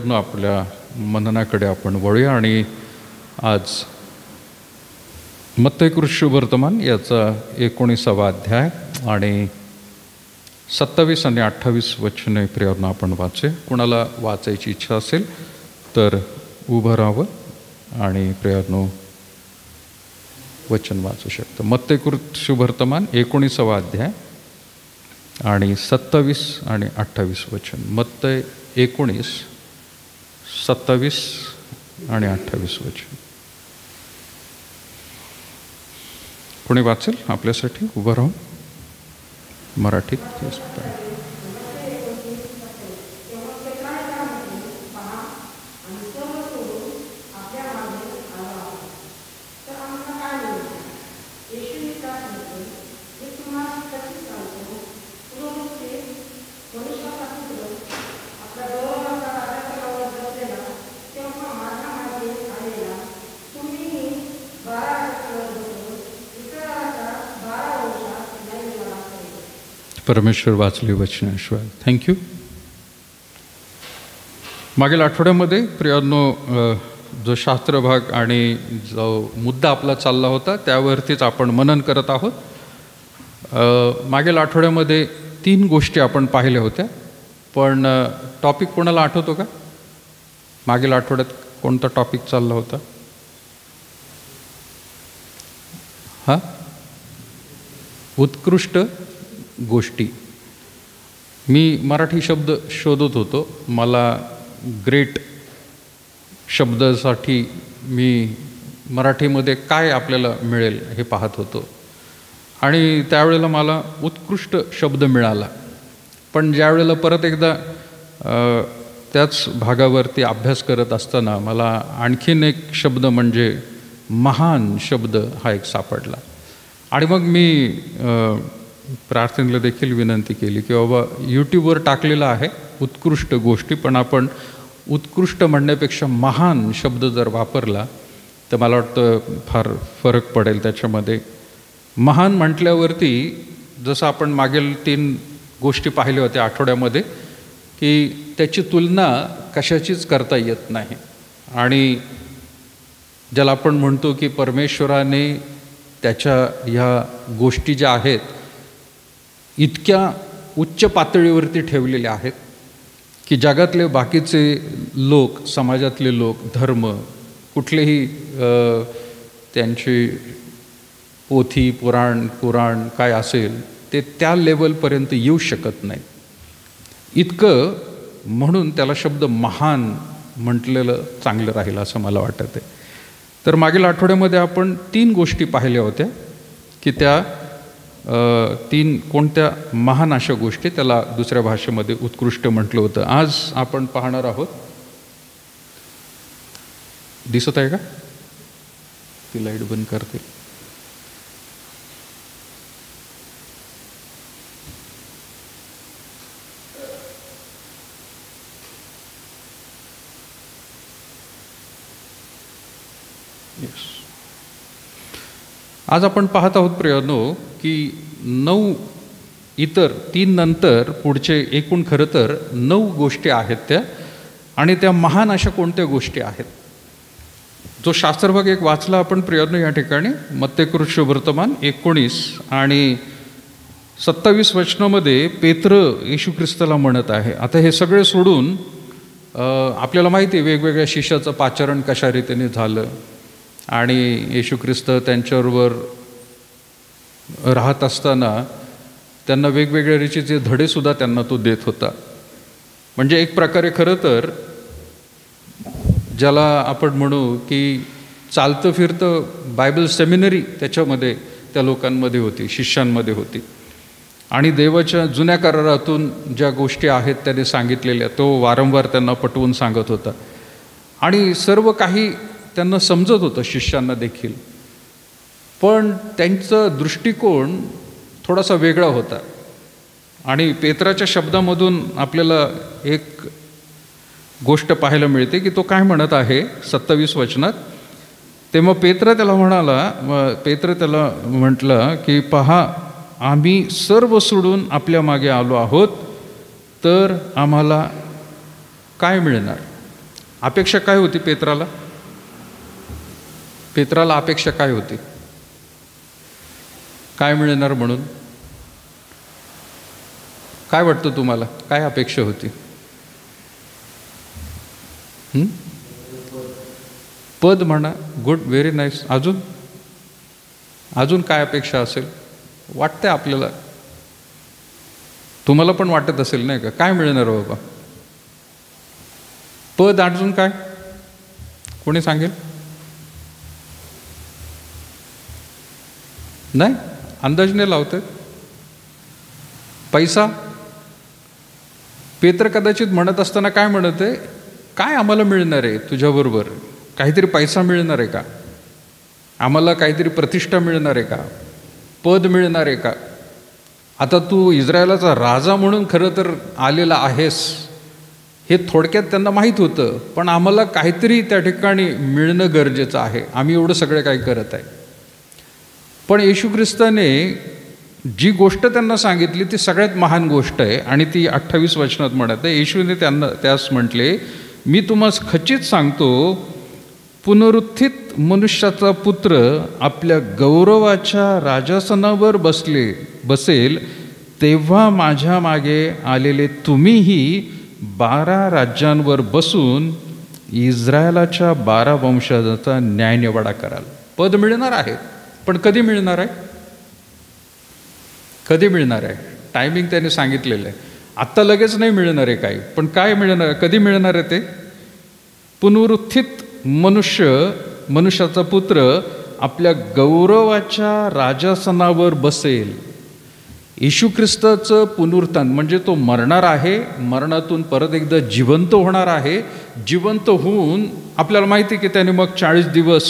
प्रियरनं आपल्या मननाकडे आपण वळूया आणि आज मत्तई शुभवर्तमान याचा 19वा अध्याय आणि 27 आणि 28 वचने प्रियरनं आपण वाचूया. कुणाला वाचायची इच्छा असेल तर उभं राहावं आणि प्रियरनं वचन वाचू शकतं. मत्तई शुभवर्तमान 19वा अध्याय आणि 27 आणि 28 वचन. मत्तई 19, 27 आणि 28 वचन. कोणी वाचेल आपल्यासाठी? उभं राहून मराठीत. परमेश्वर वाचली वचनाशिवाय. थँक्यू. मागील आठवड्यामध्ये प्रियांनो जो शास्त्रभाग आणि जो मुद्दा आपला चालला होता त्यावरतीच आपण मनन करत आहोत. मागील आठवड्यामध्ये 3 गोष्टी आपण पाहिल्या होत्या, पण टॉपिक कोणाला आठवतो का? मागील आठवड्यात कोणता टॉपिक चालला होता? उत्कृष्ट गोष्टी. मी मराठी शब्द शोधत होतो. मला ग्रेट शब्दासाठी मी मराठीमध्ये काय आपल्याला मिळेल हे पाहत होतो आणि त्यावेळेला मला उत्कृष्ट शब्द मिळाला. पण ज्यावेळेला परत एकदा त्याच भागावरती अभ्यास करत असताना मला आणखीन एक शब्द म्हणजे महान शब्द हा एक सापडला. आणि मग मी प्रार्थनेला देखील विनंती केली की बाबा यूट्यूबवर टाकलेलं आहे उत्कृष्ट गोष्टी, पण आपण उत्कृष्ट म्हणण्यापेक्षा महान शब्द जर वापरला तर मला वाटतं फार फरक पडेल त्याच्यामध्ये. महान म्हटल्यावरती जसं आपण मागील 3 गोष्टी पाहिल्या होत्या आठवड्यामध्ये की त्याची तुलना कशाचीच करता येत नाही. आणि ज्याला आपण म्हणतो की परमेश्वराने त्याच्या ह्या गोष्टी ज्या आहेत इतक्या उच्च पातळीवरती ठेवलेले आहेत की जगातले बाकीचे लोक, समाजातले लोक, धर्म, कुठलेही त्यांची पोथी, पुराण काय असेल ते त्या लेवलपर्यंत येऊ शकत नाही. इतकं म्हणून त्याला शब्द महान म्हटलेलं चांगलं राहील असं मला वाटत आहे. तर मागील आठवड्यामध्ये आपण 3 गोष्टी पाहिल्या होत्या की त्या 3 कोणत्या महान अशा गोष्टी, त्याला दुसऱ्या भाषेमध्ये उत्कृष्ट म्हटलं होतं. आज आपण पाहणार आहोत. दिसत आहे का? ती लाईट बंद करते. आज आपण पाहत आहोत प्रियांनो की 9 इतर 3 नंतर पुढचे एकूण खरं तर 9 गोष्टी आहेत त्या, आणि त्या महान अशा कोणत्या गोष्टी आहेत. जो शास्त्रभाग एक वाचला आपण प्रियांनो या ठिकाणी मत्तई शुभवर्तमान 19 आणि 27 वचनामध्ये पेत्र येशू ख्रिस्ताला म्हणत आहे. आता हे सगळे सोडून आपल्याला माहिती आहे वेगवेगळ्या शिष्याचं पाचारण कशा रीतीने झालं आणि येशू ख्रिस्त त्यांच्याबरोबर राहत असताना त्यांना वेगवेगळ्या रीतीचे धडेसुद्धा त्यांना तो देत होता. म्हणजे एक प्रकारे खरं तर ज्याला आपण म्हणू की चालतं फिरतं बायबल सेमिनरी त्याच्यामध्ये त्या लोकांमध्ये होती, शिष्यांमध्ये होती. आणि देवाच्या जुन्या करारातून ज्या गोष्टी आहेत त्याने सांगितलेल्या तो वारंवार त्यांना पटवून सांगत होता आणि सर्व काही त्यांना समजत होतं शिष्यांना देखील. पण त्यांचा दृष्टिकोन थोडासा वेगळा होता. आणि पेत्राच्या शब्दामधून आपल्याला एक गोष्ट पाहायला मिळते की तो काय म्हणत आहे 27 वचनात. तेव्हा पेत्र त्याला म्हटलं की पहा, आम्ही सर्व सोडून आपल्या मागे आलो आहोत, तर आम्हाला काय मिळणार? अपेक्षा काय होती पेत्राला? पेत्राला अपेक्षा काय होती? काय मिळणार म्हणून? काय वाटतं तुम्हाला? काय अपेक्षा होती? पद म्हणा, गुड, व्हेरी नाईस. अजून अजून काय अपेक्षा असेल? वाटतंय आपल्याला, तुम्हाला पण वाटत असेल नाही का? काय मिळणार बाबा? पद, अजून काय? कोणी सांगेल? नाही, अंदाज नाही लावते. पैसा? पेत्र कदाचित म्हणत असताना काय म्हणत आहे? काय आम्हाला मिळणार आहे तुझ्याबरोबर? काहीतरी पैसा मिळणार आहे का? आम्हाला काहीतरी प्रतिष्ठा मिळणार आहे का? पद मिळणार आहे का? आता तू इस्रायलाचा राजा म्हणून खरं तर आलेला आहेस हे थोडक्यात त्यांना माहीत होतं, पण आम्हाला काहीतरी त्या ठिकाणी मिळणं गरजेचं आहे. आम्ही एवढं सगळं काही करत आहे. पण येशू ख्रिस्ताने जी गोष्ट त्यांना सांगितली ती सगळ्यात महान गोष्ट आहे आणि ती 28 वचनात म्हणत आहे. येशूने त्यांना त्यास म्हटले, मी तुम्हास खचित सांगतो, पुनरुत्थित मनुष्याचा पुत्र आपल्या गौरवाच्या राजासनावर बसेल तेव्हा माझ्या मागे आलेले तुम्हीही 12 राज्यांवर बसून इस्रायलाच्या 12 वंशजाचा न्यायनिवाडा कराल. पद मिळणार आहे, पण कधी मिळणार आहे? कधी मिळणार आहे? टायमिंग त्याने सांगितलेलं आहे. आत्ता लगेच नाही मिळणार आहे काही, पण काय मिळणार, कधी मिळणार आहे ते? पुनरुत्थित मनुष्याचा पुत्र आपल्या गौरवाच्या राजासनावर बसेल. येशू ख्रिस्ताचं पुनरुत्थान म्हणजे तो मरणार आहे, मरणातून परत एकदा जिवंत होणार आहे. जिवंत होऊन आपल्याला माहिती आहे की त्याने मग 40 दिवस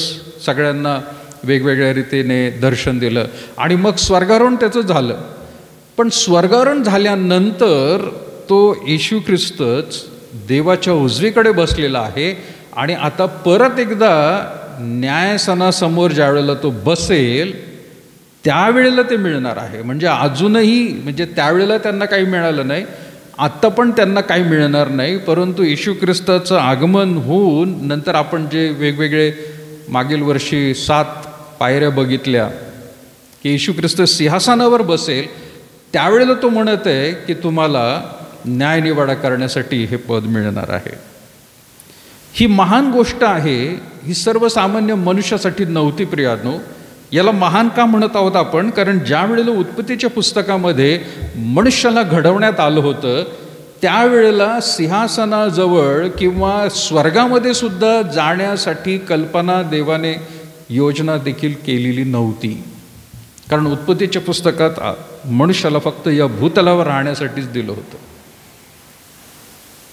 सगळ्यांना वेगवेगळ्या रीतीने दर्शन दिलं आणि मग स्वर्गारोहण त्याचं झालं. पण स्वर्गारोहण झाल्यानंतर तो येशू ख्रिस्तच देवाच्या उजवीकडे बसलेला आहे आणि आता परत एकदा न्यायसनासमोर ज्या वेळेला तो बसेल त्यावेळेला ते मिळणार आहे. म्हणजे अजूनही, म्हणजे त्यावेळेला त्यांना काही मिळालं नाही, आत्ता पण त्यांना काही मिळणार नाही. परंतु येशू ख्रिस्ताचं आगमन होऊन नंतर आपण जे वेगवेगळे मागील वर्षी 7 पायऱ्या बघितल्या की येशू ख्रिस्त सिंहासनावर बसेल, त्यावेळेला तो म्हणत आहे की तुम्हाला न्यायनिवाडा करण्यासाठी हे पद मिळणार आहे. ही महान गोष्ट आहे. ही सर्वसामान्य मनुष्यासाठी नव्हती प्रियानो. याला महान का म्हणत आहोत आपण? कारण ज्या वेळेला उत्पत्तीच्या पुस्तकामध्ये मनुष्याला घडवण्यात आलं होतं त्यावेळेला सिंहासनाजवळ किंवा स्वर्गामध्ये सुद्धा जाण्यासाठी कल्पना देवाने योजना देखील केलेली नव्हती. कारण उत्पत्तीच्या पुस्तकात मनुष्याला फक्त या भूतलावर राहण्यासाठीच दिलं होतं.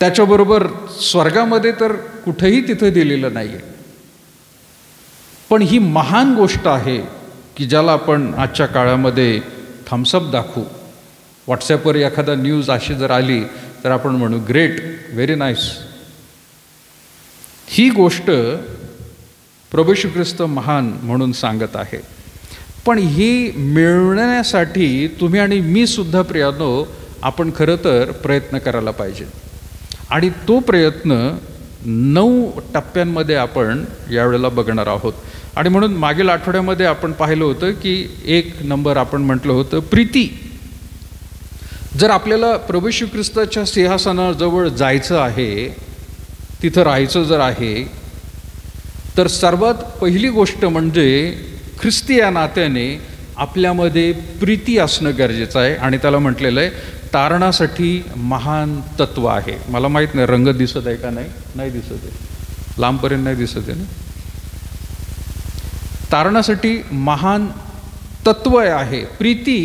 त्याच्याबरोबर स्वर्गामध्ये तर कुठेही तिथं दिलेलं नाही आहे. पण ही महान गोष्ट आहे की ज्याला आपण आजच्या काळामध्ये थम्सअप दाखवू. व्हॉट्सॲपवर एखादा न्यूज अशी जर आली तर आपण म्हणू ग्रेट, व्हेरी नाईस. ही गोष्ट प्रभू येशू ख्रिस्त महान म्हणून सांगत आहे. पण ही मिळवण्यासाठी तुम्ही आणि मी सुद्धा प्रियानो आपण खरं तर प्रयत्न करायला पाहिजे. आणि तो प्रयत्न 9 टप्प्यांमध्ये आपण यावेळेला बघणार आहोत. आणि म्हणून मागील आठवड्यामध्ये आपण पाहिलं होतं की 1 नंबर आपण म्हटलं होतं प्रीती. जर आपल्याला प्रभू येशू ख्रिस्ताच्या सिंहासनाजवळ जायचं आहे, तिथं राहायचं जर आहे, तर सर्वात पहिली गोष्ट म्हणजे ख्रिस्ती या नात्याने आपल्यामध्ये प्रीती असणं गरजेचं आहे. आणि त्याला म्हटलेलं आहे तारणासाठी महान तत्व आहे. मला माहीत नाही रंग दिसत आहे का? नाही दिसत आहे, लांबपर्यंत नाही दिसत आहे ना. तारणासाठी महान तत्व आहे. प्रीती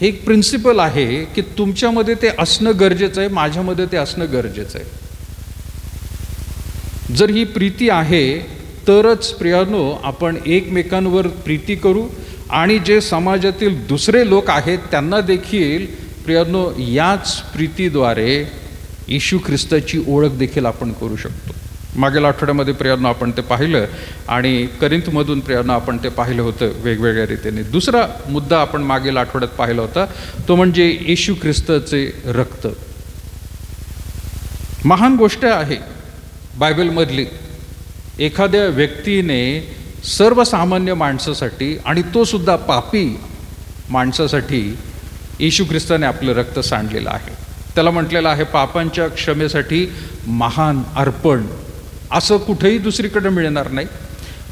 हे एक प्रिन्सिपल आहे की तुमच्यामध्ये ते असणं गरजेचं आहे, माझ्यामध्ये ते असणं गरजेचं आहे. जर ही प्रीती आहे तरच प्रियानो आपण एकमेकांवर प्रीती करू आणि जे समाजातील दुसरे लोक आहेत त्यांना देखील प्रियानो याच प्रीतीद्वारे येशू ख्रिस्ताची ओळख देखील आपण करू शकतो. मागील आठवड्यामध्ये प्रियानो आपण ते पाहिलं आणि करिंथमधून प्रियानो आपण ते पाहिलं होतं वेगवेगळ्या रीतीने. दुसरा मुद्दा आपण मागील आठवड्यात पाहिला होता तो म्हणजे येशू ख्रिस्ताचे रक्त. महान गोष्ट आहे. बायबलमधली एखाद्या व्यक्तीने सर्वसामान्य माणसासाठी आणि तो सुद्धा पापी माणसासाठी येशू ख्रिस्ताने आपलं रक्त सांडलेलं आहे. त्याला म्हटलेलं आहे पापांच्या क्षमेसाठी महान अर्पण. असं कुठेही दुसरीकडे मिळणार नाही.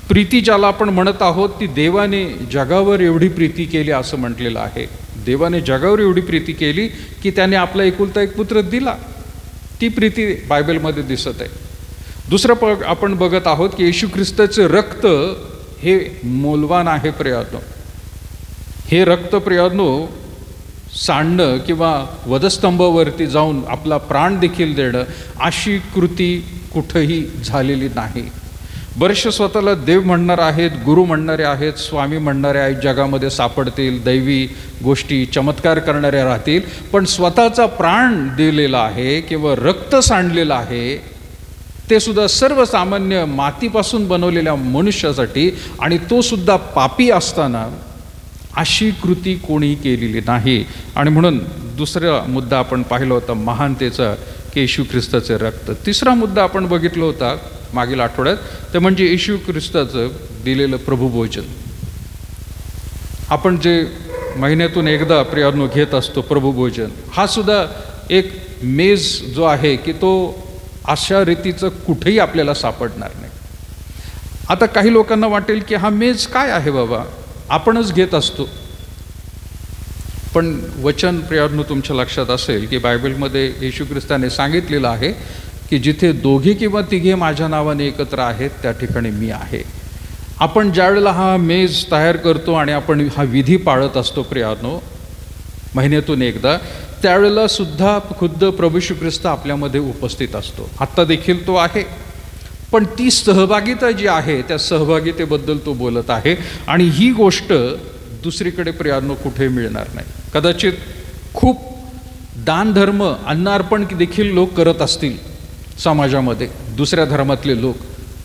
प्रीती ज्याला आपण म्हणत आहोत ती देवाने जगावर एवढी प्रीती केली असं म्हटलेलं आहे. देवाने जगावर एवढी प्रीती केली की त्याने आपला एकुलता एक पुत्र दिला. ती प्रीती बायबलमध्ये दिसत आहे. दुसरं आपण बघत आहोत की येशू ख्रिस्ताचे रक्त हे मौल्यवान आहे प्रियानो. हे रक्त प्रियानो सांडणं किंवा वधस्तंभावरती जाऊन आपला प्राण देखील देणं अशी कृती कुठंही झालेली नाही. बरेचसे स्वतःला देव म्हणणार आहेत, गुरु म्हणणारे आहेत, स्वामी म्हणणारे आहेत, जगामध्ये सापडतील, दैवी गोष्टी चमत्कार करणारे राहतील, पण स्वतःचा प्राण दिलेला आहे किंवा रक्त सांडलेलं आहे ते सुद्धा सर्वसामान्य मातीपासून बनवलेल्या मनुष्यासाठी, आणि तो सुद्धा पापी असताना अशी कृती कोणी केलेली नाही. आणि म्हणून दुसरा मुद्दा आपण पाहिला होता महानतेचा की येशू ख्रिस्ताचे रक्त. तिसरा मुद्दा आपण बघितला होता मागील आठवड्यात, ते म्हणजे येशू ख्रिस्ताचं दिलेलं प्रभुभोजन. आपण जे महिन्यातून एकदा प्रियानो घेत असतो प्रभुभोजन, हा सुद्धा एक मेज जो आहे की तो अशा रीतीचं कुठेही आपल्याला सापडणार नाही. आता काही लोकांना वाटेल की हा मेज काय आहे बाबा, आपणच घेत असतो. पण वचन प्रियानो तुमच्या लक्षात असेल की बायबलमध्ये येशू ख्रिस्ताने सांगितलेलं आहे की जिथे दोघे किंवा तिघे माझ्या नावाने एकत्र आहेत त्या ठिकाणी मी आहे. आपण ज्या वेळेला हा मेज तयार करतो आणि आपण हा विधी पाळत असतो प्रियानो महिन्यातून एकदा, त्यावेळेला सुद्धा खुद्द प्रभू येशू ख्रिस्त आपल्यामध्ये उपस्थित असतो. आत्ता देखील तो आहे. पण ती सहभागिता जी आहे त्या सहभागितेबद्दल तो बोलत आहे. आणि ही गोष्ट दुसरीकडे प्रियानो कुठे मिळणार नाही. कदाचित खूप दानधर्म अन्नार्पण देखील लोक करत असतील समाजामध्ये. दुसऱ्या धर्मातले लोक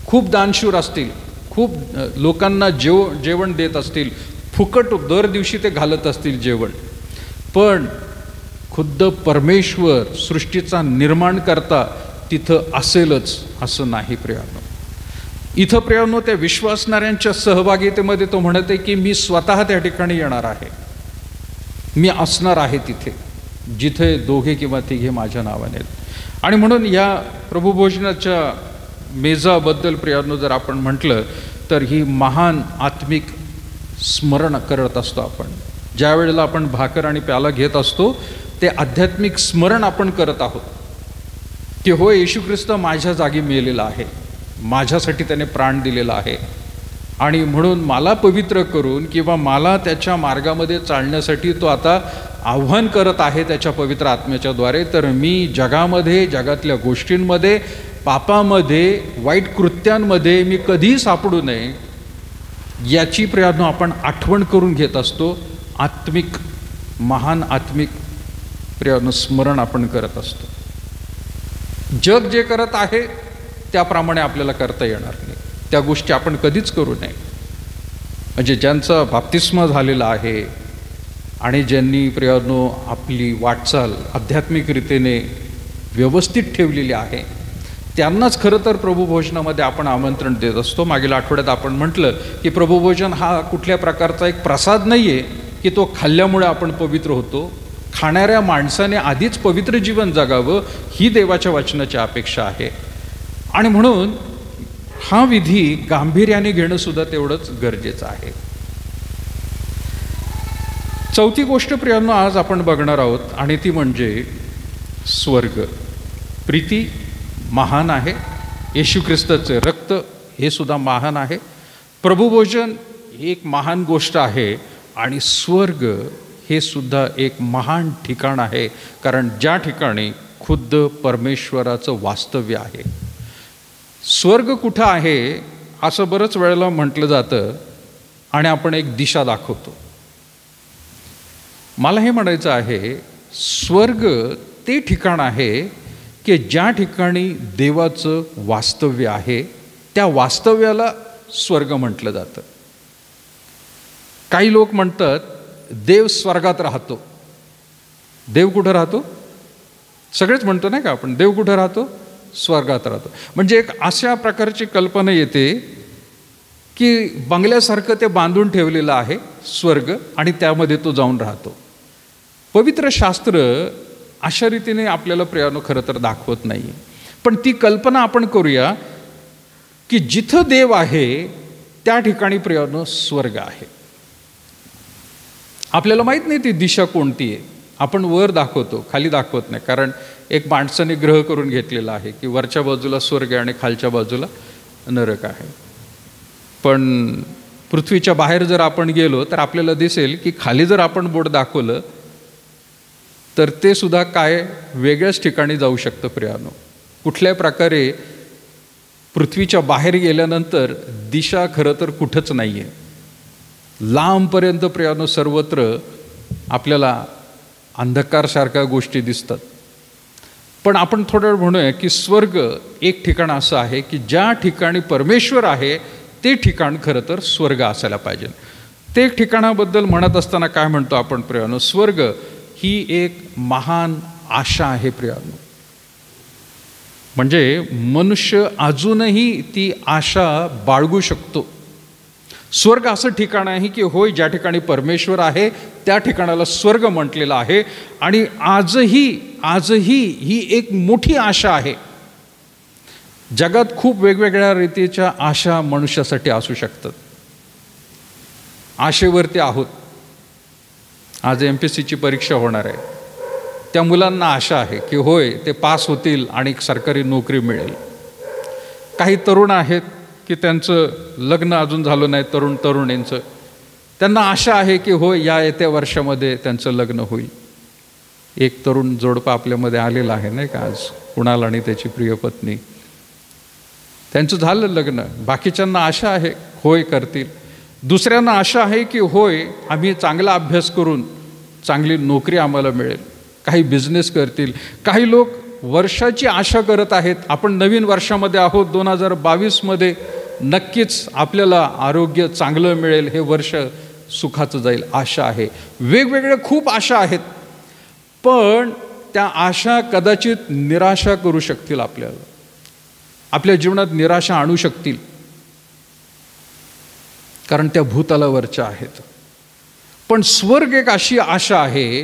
खूप दानशूर असतील, खूप लोकांना जेवण देत असतील, फुकट दर दिवशी ते घालत असतील जेवण. पण खुद्द परमेश्वर सृष्टीचा निर्माण करता तिथं असेलच असं नाही प्रियानो. इथं प्रियानो त्या विश्वासणाऱ्यांच्या सहभागितेमध्ये तो म्हणत आहे की मी स्वतः त्या ठिकाणी येणार आहे, मी असणार आहे तिथे जिथे दोघे किंवा तिघे माझ्या नावाने आहेत. आणि म्हणून या प्रभुभोजनाच्या मेजाबद्दल प्रियानो जर आपण म्हटलं तर ही महान आत्मिक स्मरण करत असतो आपण. ज्या वेळेला आपण भाकर आणि प्याला घेत असतो ते आध्यात्मिक स्मरण आपण करत आहोत की हो येशू ख्रिस्त माझ्या जागी मेलेला आहे, माझ्यासाठी त्याने प्राण दिलेला आहे, आणि म्हणून मला पवित्र करून किंवा मला त्याच्या मार्गामध्ये चालण्यासाठी तो आता आव्हान करत आहे त्याच्या पवित्र आत्म्याच्या द्वारे. तर मी जगामध्ये, जगातल्या गोष्टींमध्ये, पापामध्ये, वाईट कृत्यांमध्ये मी कधीही सापडू नये याची प्रियानो आपण आठवण करून घेत असतो. आत्मिक, महान आत्मिक प्रियानो स्मरण आपण करत असतो. जग जे करत आहे त्याप्रमाणे आपल्याला करता येणार नाही. त्या गोष्टी आपण कधीच करू नये. म्हणजे ज्यांचा बाप्तिस्मा झालेला आहे आणि ज्यांनी प्रियानो आपली वाटचाल आध्यात्मिक रीतीने व्यवस्थित ठेवलेली आहे त्यांनाच खरं तर प्रभुभोजनामध्ये आपण आमंत्रण देत असतो. मागील आठवड्यात आपण म्हटलं की प्रभुभोजन हा कुठल्या प्रकारचा एक प्रसाद नाही आहे की तो खाल्ल्यामुळे आपण पवित्र होतो. खाणाऱ्या माणसाने आधीच पवित्र जीवन जगावं ही देवाच्या वचनाची अपेक्षा आहे. आणि म्हणून हा विधी गांभीर्याने घेणं सुद्धा तेवढंच गरजेचं आहे. चौथी गोष्ट प्रियांनो आज आपण बघणार आहोत आणि ती म्हणजे स्वर्ग. प्रीती महान आहे, येशू ख्रिस्ताचे रक्त हे सुद्धा महान आहे, प्रभुभोजन एक महान गोष्ट आहे, आणि स्वर्ग हे सुद्धा एक महान ठिकाण आहे. कारण ज्या ठिकाणी खुद्द परमेश्वराचं वास्तव्य आहे. स्वर्ग कुठं आहे असं बरंच वेळेला म्हटलं जातं आणि आपण एक दिशा दाखवतो. मला हे म्हणायचं आहे स्वर्ग ते ठिकाण आहे की ज्या ठिकाणी देवाचं वास्तव्य आहे त्या वास्तव्याला स्वर्ग म्हटलं जातं. काही लोक म्हणतात देव स्वर्गात राहतो. देव कुठं राहतो? सगळेच म्हणतो नाही का आपण, देव कुठं राहतो? स्वर्गात राहतो. म्हणजे एक अशा प्रकारची कल्पना येते की बंगल्यासारखं ते बांधून ठेवलेलं आहे स्वर्ग आणि त्यामध्ये तो जाऊन राहतो. पवित्र शास्त्र अशा रीतीने आपल्याला प्रियानो खरं तर दाखवत नाही. पण ती कल्पना आपण करूया की जिथं देव आहे त्या ठिकाणी प्रियानो स्वर्ग आहे. आपल्याला माहीत नाही ती दिशा कोणती आहे. आपण वर दाखवतो, खाली दाखवत नाही. कारण एक माणसाने ग्रह करून घेतलेला आहे की वरच्या बाजूला स्वर्ग आहे आणि खालच्या बाजूला नरक आहे. पण पृथ्वीच्या बाहेर जर आपण गेलो तर आपल्याला दिसेल की खाली जर आपण बोट दाखवलं तर ते सुद्धा काय वेगळ्याच ठिकाणी जाऊ शकतं प्रियानो. कुठल्या प्रकारे पृथ्वीच्या बाहेर गेल्यानंतर दिशा खरं तर कुठंच नाही आहे. लांबपर्यंत प्रियानो सर्वत्र आपल्याला अंधकारसारख्या गोष्टी दिसतात. पण आपण थोडं वेळ म्हणूया की स्वर्ग एक ठिकाण असं आहे की ज्या ठिकाणी परमेश्वर आहे ते ठिकाण खरं तर स्वर्ग असायला पाहिजे. ते ठिकाणाबद्दल म्हणत असताना काय म्हणतो आपण प्रियानो, स्वर्ग ही एक महान आशा आहे प्रियानो. म्हणजे मनुष्य अजूनही ती आशा बाळगू शकतो. स्वर्ग असं ठिकाण आहे की होय, ज्या ठिकाणी परमेश्वर आहे त्या ठिकाणाला स्वर्ग म्हटलेलं आहे. आणि आजही ही एक मोठी आशा आहे. जगात खूप वेगवेगळ्या रीतीच्या आशा मनुष्यासाठी असू शकतात. आशेवरती आहोत. आज MPSCची परीक्षा होणार आहे. त्या मुलांना आशा आहे की होय ते पास होतील आणि सरकारी नोकरी मिळेल. काही तरुण आहेत की त्यांचं लग्न अजून झालं नाही, तरुणींचं. त्यांना आशा आहे की होय या येत्या वर्षामध्ये त्यांचं लग्न होईल. एक तरुण जोडपं आपल्यामध्ये आलेलं आहे नाही का आज, कुणाल आणि त्याची प्रियपत्नी. त्यांचं झालं लग्न. बाकीच्यांना आशा आहे होय करतील. दुसऱ्यांना आशा आहे की होय आम्ही चांगला अभ्यास करून चांगली नोकरी आम्हाला मिळेल. काही बिझनेस करतील. काही लोक वर्षाची आशा करत आहेत. आपण नवीन वर्षामध्ये आहोत 2022मध्ये. नक्कीच आपल्याला आरोग्य चांगलं मिळेल, हे वर्ष सुखाचं जाईल, आशा आहे. वेगवेगळ्या खूप आशा आहेत. पण त्या आशा कदाचित निराशा करू शकतील आपल्याला. आपल्या जीवनात निराशा आणू शकतील. कारण त्या भूतलावरच्या आहेत. पण स्वर्ग एक अशी आशा आहे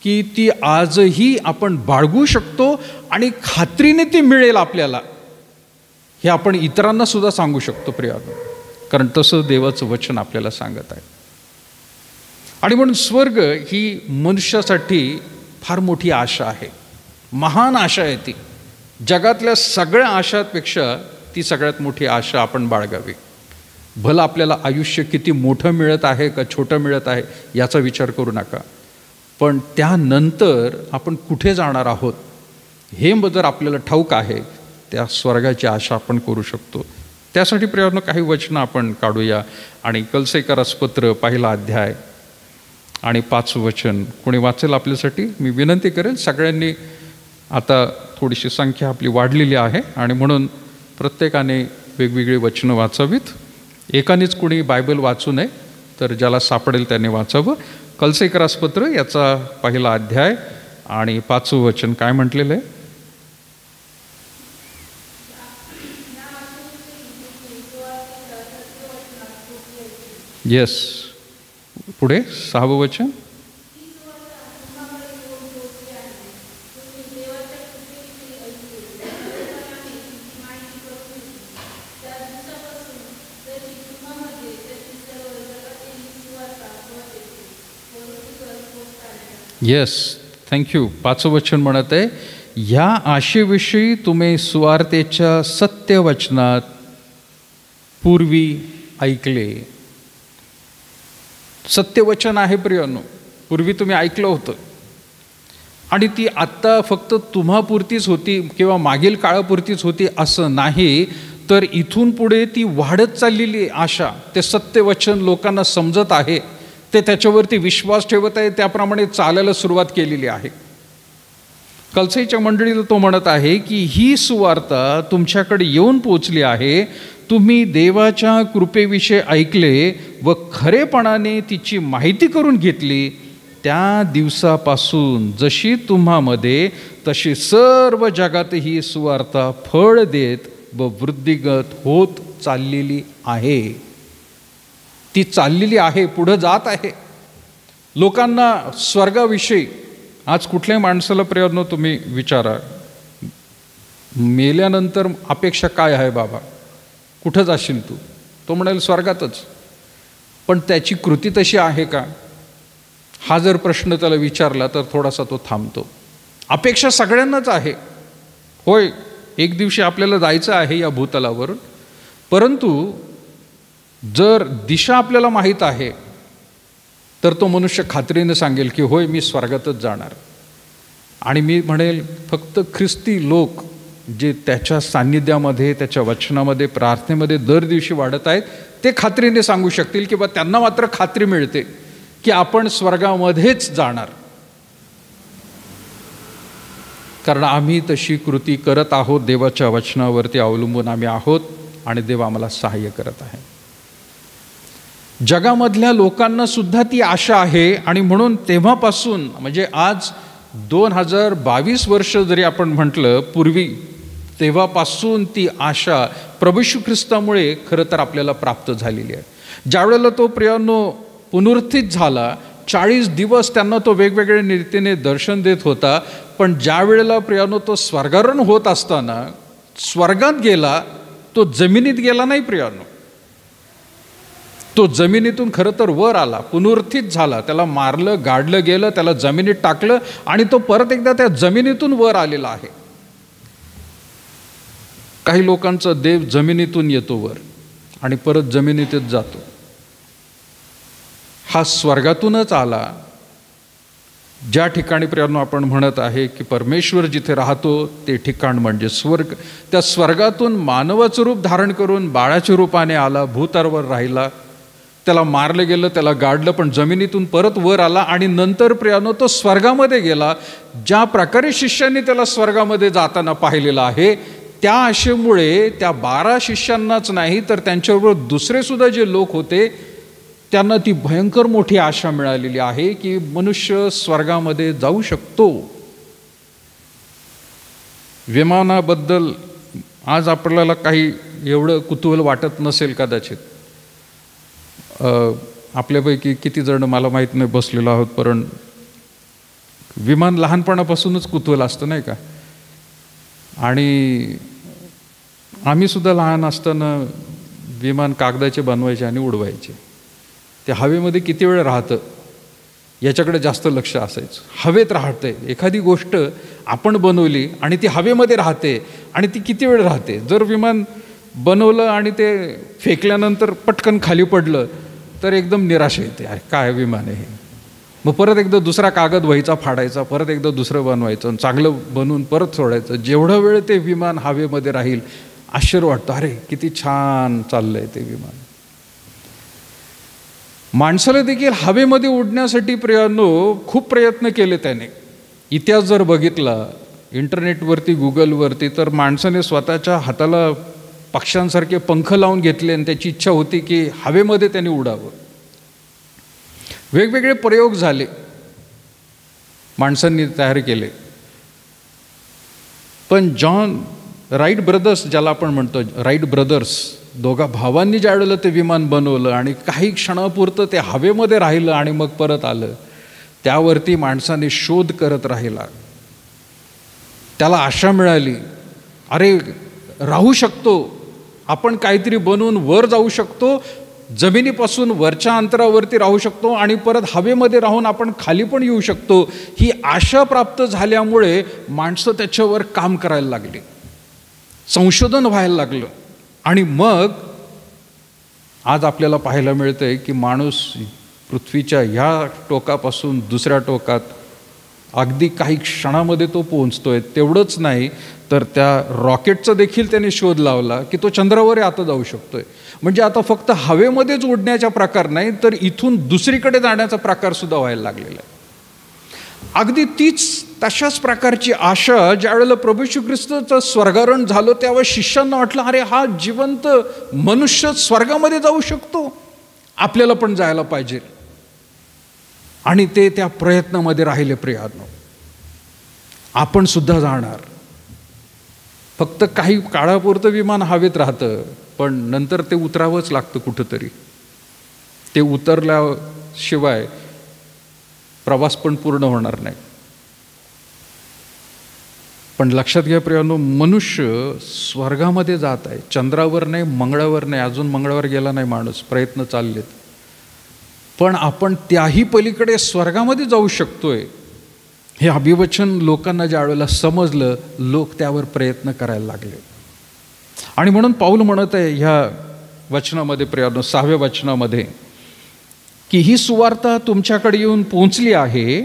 की ती आजही आपण बाळगू शकतो आणि खात्रीने ती मिळेल आपल्याला. हे आपण इतरांना सुद्धा सांगू शकतो प्रियानो. कारण तसं देवाचं वचन आपल्याला सांगत आहे. आणि म्हणून स्वर्ग ही मनुष्यासाठी फार मोठी आशा आहे. महान आशा आहे ती. जगातल्या सगळ्या आशांपेक्षा ती सगळ्यात मोठी आशा आपण बाळगावी. भलं आपल्याला आयुष्य किती मोठं मिळत आहे का छोटं मिळत आहे याचा विचार करू नका. पण त्यानंतर आपण कुठे जाणार आहोत हे जर आपल्याला ठाऊक आहे, त्या स्वर्गाची आशा आपण करू शकतो. त्यासाठी प्रियानो काही वचनं आपण काढूया. आणि कलसेकरास पत्र 1 अध्याय आणि 5 वचन कोणी वाचेल आपल्यासाठी? मी विनंती करेन. सगळ्यांनी आता थोडीशी संख्या आपली वाढलेली आहे आणि म्हणून प्रत्येकाने वेगवेगळी वचनं वाचावीत. एकानेच कोणी बायबल वाचू नये, तर ज्याला सापडेल त्याने वाचावं. कलसेकरास पत्र याचा 1 अध्याय आणि 5 वचन काय म्हटलेलं आहे? येस. पुढे 6वं वचन. Yes, thank you. 5वं वचन म्हणत आहे, ह्या आशेविषयी तुम्ही सुवार्तेच्या सत्यवचनात पूर्वी ऐकले. सत्यवचन आहे प्रियानो, पूर्वी तुम्ही ऐकलं होतं. आणि ती आत्ता फक्त तुम्हापुरतीच होती किंवा मागील काळापुरतीच होती असं नाही, तर इथून पुढे ती वाढत चाललेली आशा. ते सत्यवचन लोकांना समजत आहे, ते त्याच्यावरती विश्वास ठेवत आहे, त्याप्रमाणे चालायला सुरुवात केलेली आहे. कलसेच्या मंडळीला तो म्हणत आहे की ही सुवार्ता तुमच्याकडे येऊन पोचली आहे. तुम्ही देवाच्या कृपेविषयी ऐकले व खरेपणाने तिची माहिती करून घेतली. त्या दिवसापासून जशी तुम्हामध्ये तशी सर्व जगातही सुवार्ता फळ देत व वृद्धिगत होत चाललेली आहे. ती चाललेली आहे, पुढं जात आहे. लोकांना स्वर्गाविषयी आज कुठल्याही माणसाला प्रियांनो तुम्ही विचारा, मेल्यानंतर अपेक्षा काय आहे बाबा, कुठं जाशील तू? तो म्हणाल स्वर्गातच. पण त्याची कृती तशी आहे का, हा जर प्रश्न त्याला विचारला तर थोडासा तो थांबतो. अपेक्षा सगळ्यांनाच आहे, होय एक दिवशी आपल्याला जायचं आहे या भूतलावर, परंतु जर दिशा आपल्याला माहीत आहे तर तो मनुष्य खात्रीने सांगेल की होय मी स्वर्गातच जाणार. आणि मी म्हणेल फक्त ख्रिस्ती लोक जे त्याच्या सान्निध्यामध्ये, त्याच्या वचनामध्ये, प्रार्थनेमध्ये दर दिवशी वाढत आहेत, ते खात्रीने सांगू शकतील की बा त्यांना मात्र खात्री मिळते की आपण स्वर्गामध्येच जाणार, कारण आम्ही तशी कृती करत आहोत. देवाच्या वचनावरती अवलंबून आम्ही आहोत आणि देव आम्हाला सहाय्य करत आहे. जगामधल्या लोकांना सुद्धा ती आशा आहे आणि म्हणून तेव्हापासून, म्हणजे आज 2022 वर्ष जरी आपण म्हटलं पूर्वी, तेव्हापासून ती आशा प्रभू येशू ख्रिस्तामुळे खरं तर आपल्याला प्राप्त झालेली आहे. ज्यावेळेला तो प्रियांनो पुनरुत्थित झाला, 40 दिवस त्यांना तो वेगवेगळ्या रीतीने दर्शन देत होता, पण ज्या वेळेला प्रियांनो तो स्वर्गारोहण होत असताना स्वर्गात गेला, तो जमिनीत गेला नाही प्रियांनो. तो जमिनीतून खरं तर वर आला, पुनरुत्थित झाला, त्याला मारलं, गाडलं गेलं, त्याला जमिनीत टाकलं आणि तो परत एकदा त्या जमिनीतून वर आलेला आहे. काही लोकांचा देव जमिनीतून येतो वर आणि परत जमिनीतच जातो. हा स्वर्गातूनच आला. ज्या ठिकाणी प्रियांनो आपण म्हणत आहे की परमेश्वर जिथे राहतो ते ठिकाण म्हणजे स्वर्ग, त्या स्वर्गातून मानवाचं रूप धारण करून बाळाच्या रूपाने आला, भूतलावर राहिला, त्याला मारलं गेलं, त्याला गाडलं, पण जमिनीतून परत वर आला आणि नंतर प्रियांनो तो स्वर्गामध्ये गेला. ज्या प्रकारे शिष्यांनी त्याला स्वर्गामध्ये जाताना पाहिलेलं आहे, त्या आशेमुळे त्या 12 शिष्यांनाच नाही तर त्यांच्याबरोबर दुसरे सुद्धा जे लोक होते त्यांना ती भयंकर मोठी आशा मिळालेली आहे की मनुष्य स्वर्गामध्ये जाऊ शकतो. विमानाबद्दल आज आपल्याला काही एवढं कुतूहल वाटत नसेल कदाचित. आपल्यापैकी किती जण मला माहीत नाही बसलेलो आहोत, पण विमान लहानपणापासूनच कुतूहल असतं नाही का. आणि आम्ही सुद्धा लहान असताना विमान कागदाचे बनवायचे आणि उडवायचे. ते हवेमध्ये किती वेळ राहतं याच्याकडे जास्त लक्ष असायचं. हवेत राहते एखादी गोष्ट आपण बनवली आणि ती हवेमध्ये राहते आणि ती किती वेळ राहते. जर विमान बनवलं आणि ते फेकल्यानंतर पटकन खाली पडलं तर एकदम निराशा येते, अरे काय विमान आहे. मग परत एकदा दुसरा कागद व्हायचा, फाडायचा, परत एकदा दुसरं बनवायचं, चांगलं बनवून परत सोडायचं. जेवढा वेळ ते विमान हवेमध्ये राहील आश्चर्य वाटतं, अरे किती छान चाललंय ते विमान. माणसाला देखील हवेमध्ये उडण्यासाठी प्रियांनो खूप प्रयत्न केले त्याने. इतिहास जर बघितला इंटरनेटवरती, गुगलवरती, तर माणसाने स्वतःच्या हाताला पक्ष्यांसारखे पंख लावून घेतले आणि त्याची इच्छा होती की हवेमध्ये त्याने उडावं. वेगवेगळे प्रयोग झाले, माणसांनी तयार केले. पण जॉन राईट ब्रदर्स, ज्याला आपण म्हणतो राईट ब्रदर्स, दोघा भावांनी ज्या वेळेला ते विमान बनवलं आणि काही क्षणापुरतं ते हवेमध्ये राहिलं आणि मग परत आलं, त्यावरती माणसाने शोध करत राहिला. त्याला आशा मिळाली, अरे राहू शकतो आपण, काहीतरी बनवून वर जाऊ शकतो, जमिनीपासून वरच्या अंतरावरती राहू शकतो आणि परत हवेमध्ये राहून आपण खाली पण येऊ शकतो. ही आशा प्राप्त झाल्यामुळे माणसं त्याच्यावर काम करायला लागली, संशोधन व्हायला लागलं. आणि मग आज आपल्याला पाहायला मिळतंय की माणूस पृथ्वीच्या ह्या टोकापासून दुसऱ्या टोकात अगदी काही क्षणामध्ये तो पोहोचतोय. तेवढंच नाही तर त्या रॉकेटचा देखील त्याने शोध लावला की तो चंद्रावर आता जाऊ शकतोय. म्हणजे आता फक्त हवेमध्येच उडण्याचा प्रकार नाही तर इथून दुसरीकडे जाण्याचा प्रकार सुद्धा व्हायला लागलेला आहे. अगदी तशाच प्रकारची आशा ज्यावेळेला प्रभू येशू ख्रिस्ताचं स्वर्गारोहण झालं त्यावेळेस शिष्यांना वाटलं, अरे हा जिवंत मनुष्य स्वर्गामध्ये जाऊ शकतो, आपल्याला पण जायला पाहिजे. आणि ते त्या प्रयत्नामध्ये राहिले प्रियानो. आपण सुद्धा जाणार. फक्त काही काळापुरतं विमान हवेत राहतं, पण नंतर ते उतरावंच लागतं कुठंतरी. ते उतरल्याशिवाय प्रवास पण पूर्ण होणार नाही. पण लक्षात घ्या प्रियानो, मनुष्य स्वर्गामध्ये जात आहे. चंद्रावर नाही, मंगळावर नाही. अजून मंगळावर गेला नाही माणूस, प्रयत्न चाललेत. पण आपण त्याही पलीकडे स्वर्गामध्ये जाऊ शकतोय हे अभिवचन लोकांना ज्या वेळेला समजलं, लोक त्यावर प्रयत्न करायला लागले. आणि म्हणून पाऊल म्हणत आहे ह्या वचनामध्ये प्रियानो, 6व्या वचनामध्ये, की ही सुवार्ता तुमच्याकडे येऊन पोहोचली आहे.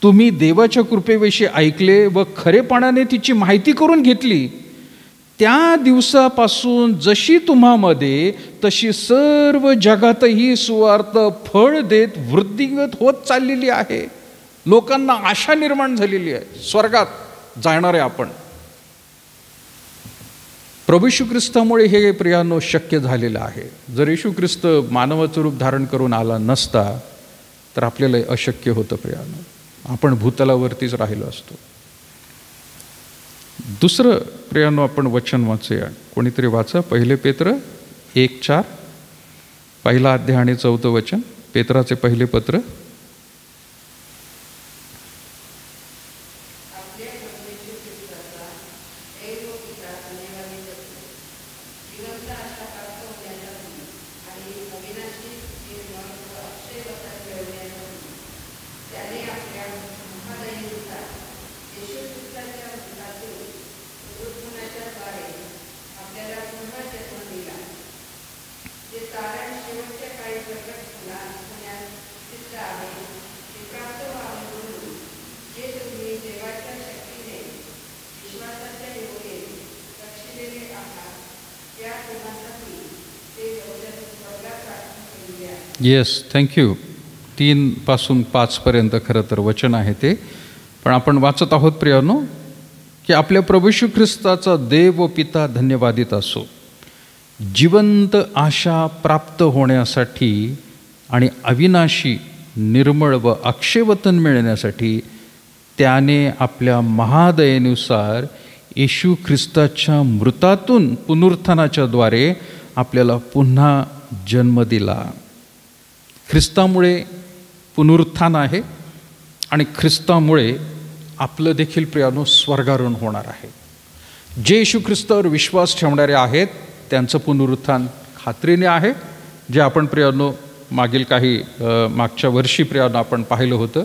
तुम्ही देवाच्या कृपेविषयी ऐकले व खरेपणाने तिची माहिती करून घेतली. त्या दिवसापासून जशी तुम्हामध्ये तशी सर्व जगातही सुवार्थ फळ देत वृद्धिंगत होत चाललेली आहे. लोकांना आशा निर्माण झालेली आहे, स्वर्गात जाणार आहे आपण. प्रभू येशू ख्रिस्तामुळे हे प्रियानो शक्य झालेलं आहे. जर येशू ख्रिस्त मानवाचं रूप धारण करून आला नसता तर आपल्याला अशक्य होतं प्रियानो. आपण भूतलावरतीच राहिलो असतो. दुसरं प्रियानो आपण वचन वाचूया. कोणीतरी वाचा, 1 पेत्र 1:4, 1 अध्याय आणि 4 वचन, पेत्राचे पहिले पत्र. Yes, thank you. 3 पासून 5 पर्यंत खरं तर वचन आहे ते. पण आपण वाचत आहोत प्रियानो, की आपल्या प्रभू येशू ख्रिस्ताचा देव व पिता धन्यवादित असो. जिवंत आशा प्राप्त होण्यासाठी आणि अविनाशी निर्मळ व अक्षयवतन मिळण्यासाठी त्याने आपल्या महादयेनुसार येशू ख्रिस्ताच्या मृतातून पुनरुत्थानाच्या द्वारे आपल्याला पुन्हा जन्म दिला. ख्रिस्तामुळे पुनरुत्थान आहे आणि ख्रिस्तामुळे आपलं देखील प्रियानो स्वर्गारोहण होणार आहे. जे येशू ख्रिस्तावर विश्वास ठेवणारे आहेत त्यांचं पुनरुत्थान खात्रीने आहे. जे आपण प्रियानो मागच्या वर्षी प्रियानो आपण पाहिलं होतं,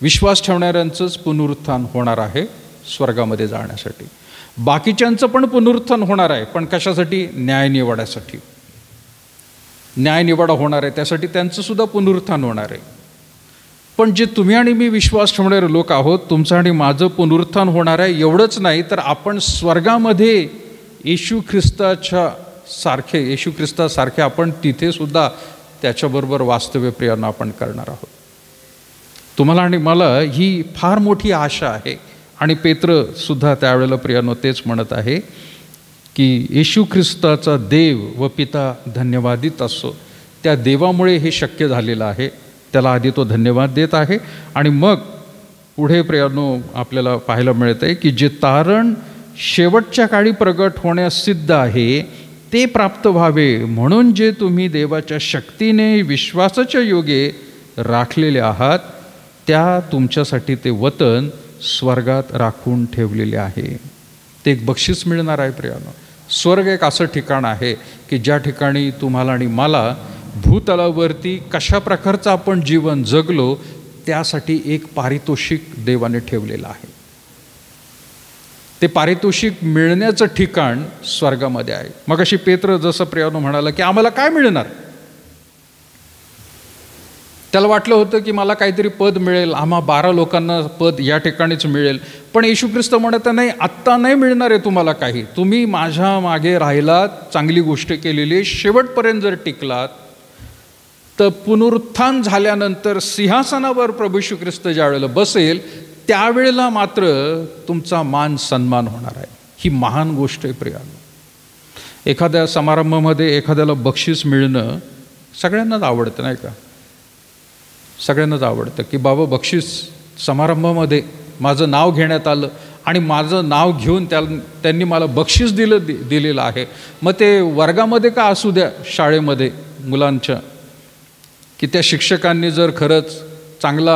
विश्वास ठेवणाऱ्यांचंच पुनरुत्थान होणार आहे स्वर्गामध्ये जाण्यासाठी. बाकीच्यांचं पण पुनरुत्थान होणार आहे, पण कशासाठी? न्यायनिवाड्यासाठी. न्यायनिवाडा होणार आहे, त्यासाठी त्यांचं सुद्धा पुनरुत्थान होणार आहे. पण जे तुम्ही आणि मी विश्वास ठेवणारे लोक आहोत, तुमचं आणि माझं पुनरुत्थान होणार आहे. एवढंच नाही तर आपण स्वर्गामध्ये येशू ख्रिस्तासारखे आपण तिथे सुद्धा त्याच्याबरोबर वास्तव्य प्रियानं आपण करणार आहोत. तुम्हाला आणि मला ही फार मोठी आशा आहे. आणि पेत्र सुद्धा त्यावेळेला प्रियानो तेच म्हणत आहे की येशू ख्रिस्ताचा देव व पिता धन्यवादित असो. त्या देवामुळे हे शक्य झालेलं आहे, त्याला आधी तो धन्यवाद देत आहे. आणि मग पुढे प्रियानो आपल्याला पाहायला मिळत आहे की जे तारण शेवटच्या काळी प्रगट होण्यास सिद्ध आहे ते प्राप्त व्हावे म्हणून जे तुम्ही देवाच्या शक्तीने विश्वासाच्या योगे राखलेले आहात, त्या तुमच्यासाठी ते वतन स्वर्गात राखून ठेवलेले आहे. ते एक बक्षीस मिळणार आहे प्रियानो. स्वर्ग एक असं ठिकाण आहे की ज्या ठिकाणी तुम्हाला आणि मला भूतलावरती कशा प्रकारचं आपण जीवन जगलो त्यासाठी एक पारितोषिक देवाने ठेवलेलं आहे. ते पारितोषिक मिळण्याचं ठिकाण स्वर्गामध्ये आहे. मग अशी पेत्र जसं प्रियानो म्हणाला की आम्हाला काय मिळणार, त्याला वाटलं होतं की मला काहीतरी पद मिळेल, आम्हा 12 लोकांना पद या ठिकाणीच मिळेल. पण येशू ख्रिस्त म्हणत नाही, आत्ता नाही मिळणार आहे तुम्हाला काही. तुम्ही माझ्या मागे राहिलात, चांगली गोष्ट केलेली, शेवटपर्यंत जर टिकलात तर पुनरुत्थान झाल्यानंतर सिंहासनावर प्रभू येशू ख्रिस्त ज्या वेळेला बसेल त्यावेळेला मात्र तुमचा मान सन्मान होणार आहे. ही महान गोष्ट आहे प्रियानो. एखाद्या समारंभामध्ये एखाद्याला बक्षीस मिळणं सगळ्यांनाच आवडतं नाही का? सगळ्यांनाच आवडतं की बाबा बक्षीस समारंभामध्ये माझं नाव घेण्यात आलं आणि माझं नाव घेऊन त्यांनी मला बक्षीस दिलेलं आहे. मग ते वर्गामध्ये का असू द्या, शाळेमध्ये मुलांच्या, की त्या शिक्षकांनी जर खरंच चांगला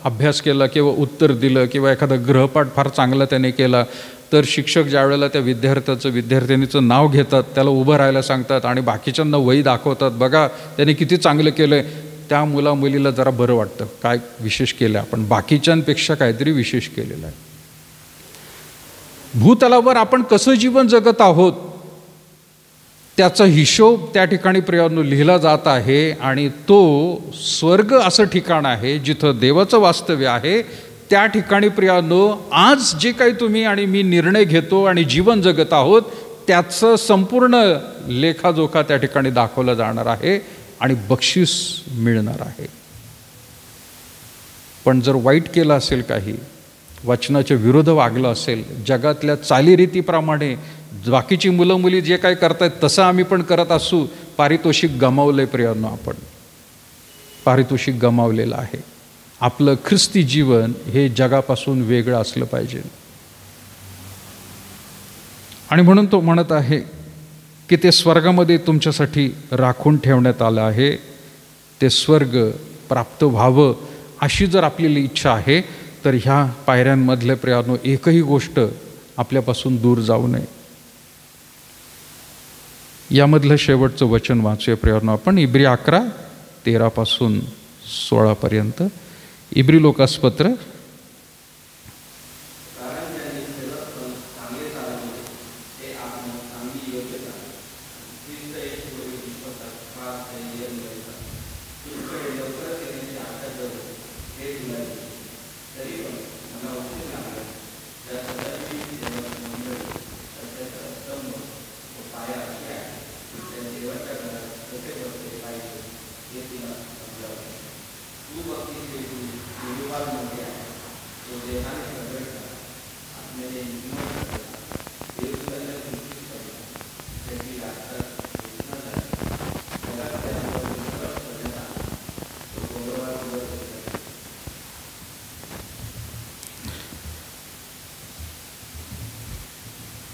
अभ्यास केला किंवा उत्तर दिलं किंवा एखादा गृहपाठ फार चांगला त्याने केला, तर शिक्षक ज्या वेळेला त्या विद्यार्थ्याचं नाव घेतात, त्याला उभं राहायला सांगतात आणि बाकीच्यांना वही दाखवतात, बघा त्याने किती चांगलं केलं आहे, त्या मुलीला जरा बरं वाटतं, काय विशेष केलं आपण, बाकीच्यांपेक्षा काहीतरी विशेष केलेलं आहे. भूतलावर आपण कसं जीवन जगत आहोत त्याचा हिशोब त्या ठिकाणी प्रियांनो लिहिला जात आहे. आणि तो स्वर्ग असं ठिकाण आहे जिथं देवाचं वास्तव्य आहे. त्या ठिकाणी प्रियांनो आज जे काही तुम्ही आणि मी निर्णय घेतो आणि जीवन जगत आहोत त्याचं संपूर्ण लेखाजोखा त्या ठिकाणी दाखवला जाणार आहे आणि बक्षीस मिळणार आहे. पण जर वाईट केलं असेल, काही वचनाच्या विरुद्ध वागलं असेल, जगातल्या चालीरीतीप्रमाणे बाकीची मुलं मुली जे काही करतायत तसं आम्ही पण करत असू, पारितोषिक गमावलंय प्रियांनो, आपण पारितोषिक गमावलेलं आहे. आपलं ख्रिस्ती जीवन हे जगापासून वेगळं असलं पाहिजे. आणि म्हणून तो म्हणत आहे की ते स्वर्गामध्ये तुमच्यासाठी राखून ठेवण्यात आलं आहे. ते स्वर्ग प्राप्त व्हावं अशी जर आपली इच्छा आहे तर ह्या पायऱ्यांमधल्या प्रियांनो एकही गोष्ट आपल्यापासून दूर जाऊ नये. यामधलं शेवटचं वचन वाचूया प्रियांनो आपण, इब्री 11:13-16 इब्री लोकासपत्र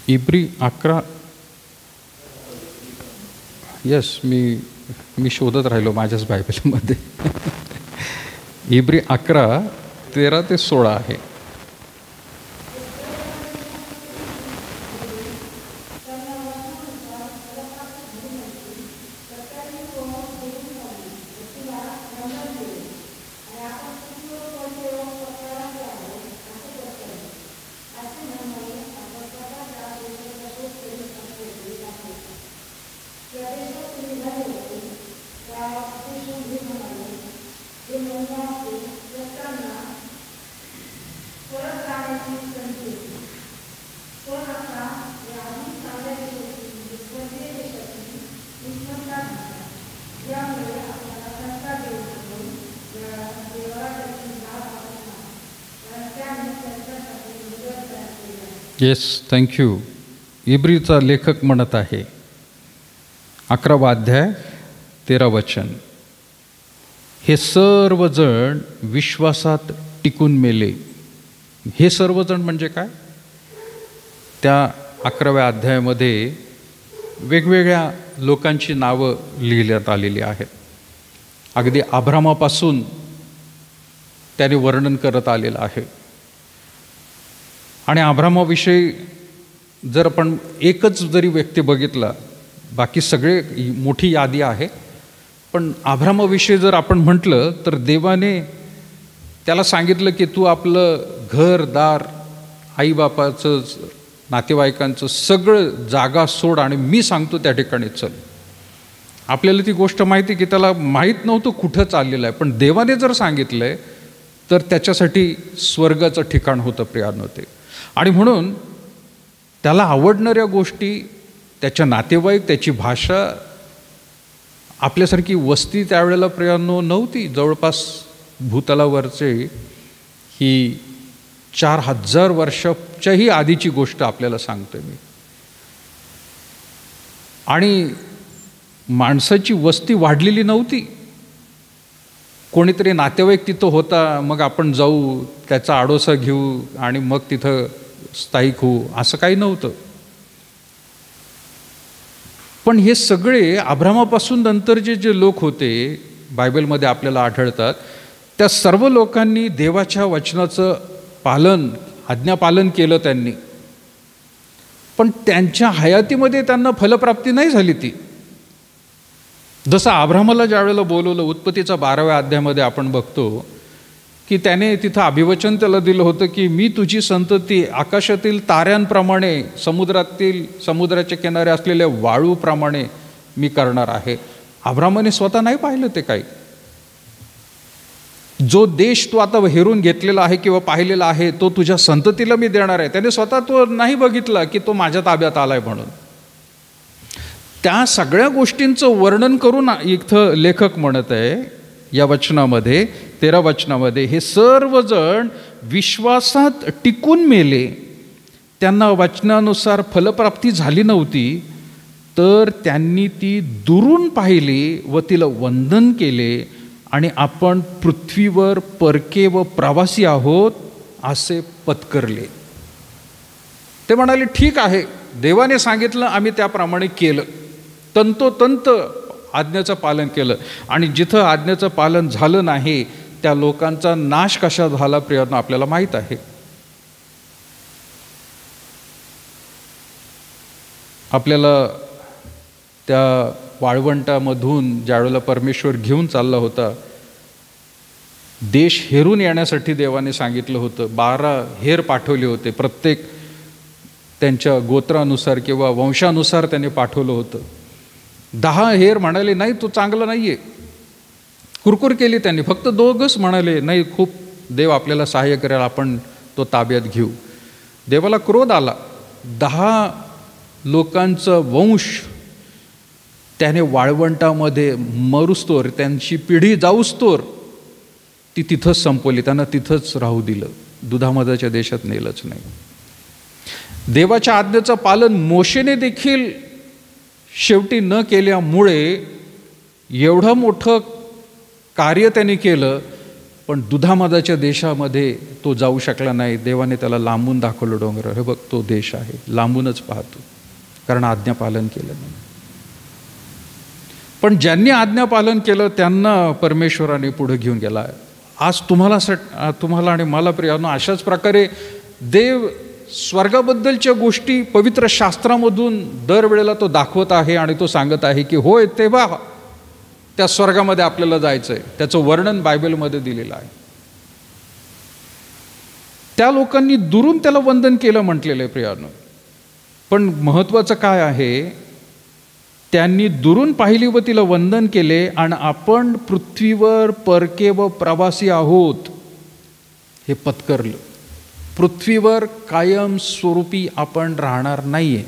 11 यस मी शोधत राहिलो माझ्याच बायबलमध्ये. इब्री 11:13-16 आहे. Yes, thank you. इब्रीचा लेखक म्हणत आहे 11वा अध्याय 13 वचन, हे सर्वजण विश्वासात टिकून मेले. हे सर्वजण म्हणजे काय? त्या 11व्या अध्यायामध्ये वेगवेगळ्या लोकांची नावं लिहिण्यात आलेली आहेत. अगदी अब्रामापासून त्याने वर्णन करत आलेलं आहे. आणि अब्रामाविषयी जर आपण एकच जरी व्यक्ती बघितला, बाकी सगळे मोठी यादी आहे, पण अब्रामाविषयी जर आपण म्हटलं तर देवाने त्याला सांगितलं की तू आपलं घरदार, आईबापाचं, नातेवाईकांचं सगळं जागा सोड आणि मी सांगतो त्या ठिकाणी चल. आपल्याला ती गोष्ट माहिती की त्याला माहीत नव्हतं कुठं चाललेलं आहे, पण देवाने जर सांगितलं आहे तर त्याच्यासाठी स्वर्गाचं ठिकाण होतं प्रियांनो ते. आणि म्हणून त्याला आवडणाऱ्या गोष्टी, त्याच्या नातेवाईक, त्याची भाषा, आपल्यासारखी वस्ती त्यावेळेला प्रियांनो नव्हती. जवळपास भूतलावरचे ही 4000 वर्षाच्याही आधीची गोष्ट आपल्याला सांगतोय मी. आणि माणसाची वस्ती वाढलेली नव्हती. कोणीतरी नातेवाईक तिथं होता, मग आपण जाऊ, त्याचा आडोसा घेऊ आणि मग तिथं स्थायिक होऊ, असं काही नव्हतं. पण हे सगळे अब्रामापासून नंतरचे जे लोक होते बायबलमध्ये आपल्याला आढळतात, त्या सर्व लोकांनी देवाच्या वचनाचं पालन, आज्ञापालन केलं त्यांनी. पण त्यांच्या हयातीमध्ये त्यांना फलप्राप्ती नाही झाली ती. जसं अब्रामाला ज्या वेळेला बोलवलं, उत्पत्तीच्या 12व्या अध्यायामध्ये आपण बघतो की त्याने तिथं अभिवचन त्याला दिलं होतं की मी तुझी संतती आकाशातील ताऱ्यांप्रमाणे, समुद्राच्या किनारे असलेल्या वाळूप्रमाणे मी करणार आहे. अब्रामाने स्वतः नाही पाहिलं ते काही. जो देश तू आता हेरून घेतलेला आहे किंवा पाहिलेला आहे तो तुझ्या संततीला मी देणार आहे, त्याने स्वतः तो नाही बघितला की तो माझ्या ताब्यात आलाय म्हणून. त्या सगळ्या गोष्टींचं वर्णन करून इथं लेखक म्हणत आहे या वचनामध्ये, 13 वचनामध्ये, हे सर्वजण विश्वासात टिकून मेले, त्यांना वचनानुसार फलप्राप्ती झाली नव्हती, तर त्यांनी ती दुरून पाहिली व तिला वंदन केले आणि आपण पृथ्वीवर परके व प्रवासी आहोत असे पत्करले. ते म्हणाले ठीक आहे, देवाने सांगितलं आम्ही त्याप्रमाणे केलं, तंतोतंत आज्ञेचं पालन केलं. आणि जिथं आज्ञेचं पालन झालं नाही त्या लोकांचा नाश कशा झाला प्रियांनो आपल्याला माहीत आहे. आपल्याला त्या वाळवंटामधून ज्यावेळेला परमेश्वर घेऊन चालला होता, देश हेरून येण्यासाठी देवाने सांगितलं होतं. 12 हेर पाठवले होते, प्रत्येक त्यांच्या गोत्रानुसार किंवा वंशानुसार त्याने पाठवलं होतं. 10 हेर म्हणाले नाही तू चांगलं नाही आहे, कुरकुर केली त्यांनी. फक्त 2 म्हणाले नाही खूप देव आपल्याला सहाय्य करेल, आपण तो ताब्यात घेऊ. देवाला क्रोध आला. 10 लोकांचं वंश त्याने वाळवंटामध्ये मरुस्तोर, त्यांची पिढी जाऊस्तोर ती तिथंच संपवली, त्यांना तिथंच राहू दिलं, दुधामधाच्या देशात नेलंच नाही. देवाच्या आज्ञेचं पालन मोशेने देखील शेवटी न केल्यामुळे एवढं मोठं कार्य त्याने केलं, पण दुधामधाच्या देशामध्ये तो जाऊ शकला नाही. देवाने त्याला लांबून दाखवलं डोंगर, हे बघ तो देश आहे, लांबूनच पाहतो, कारण आज्ञापालन केलं नाही. पण ज्यांनी आज्ञापालन केलं त्यांना परमेश्वराने पुढे घेऊन गेला. आज तुम्हाला आणि मला प्रियांनो अशाच प्रकारे देव स्वर्गाबद्दलच्या गोष्टी पवित्र शास्त्रामधून दरवेळेला तो दाखवत आहे आणि तो सांगत आहे की होय तेव्हा त्या स्वर्गामध्ये आपल्याला जायचं आहे. त्याचं वर्णन बायबलमध्ये दिलेलं आहे. त्या लोकांनी दुरून त्याला वंदन केलं म्हटलेलं आहे प्रियांनो. पण महत्त्वाचं काय आहे, त्यांनी दुरून पाहिली व तिला वंदन केले आणि आपण पृथ्वीवर परके व प्रवासी आहोत हे पत्करलं. पृथ्वीवर कायम स्वरूपी आपण राहणार नाहीये,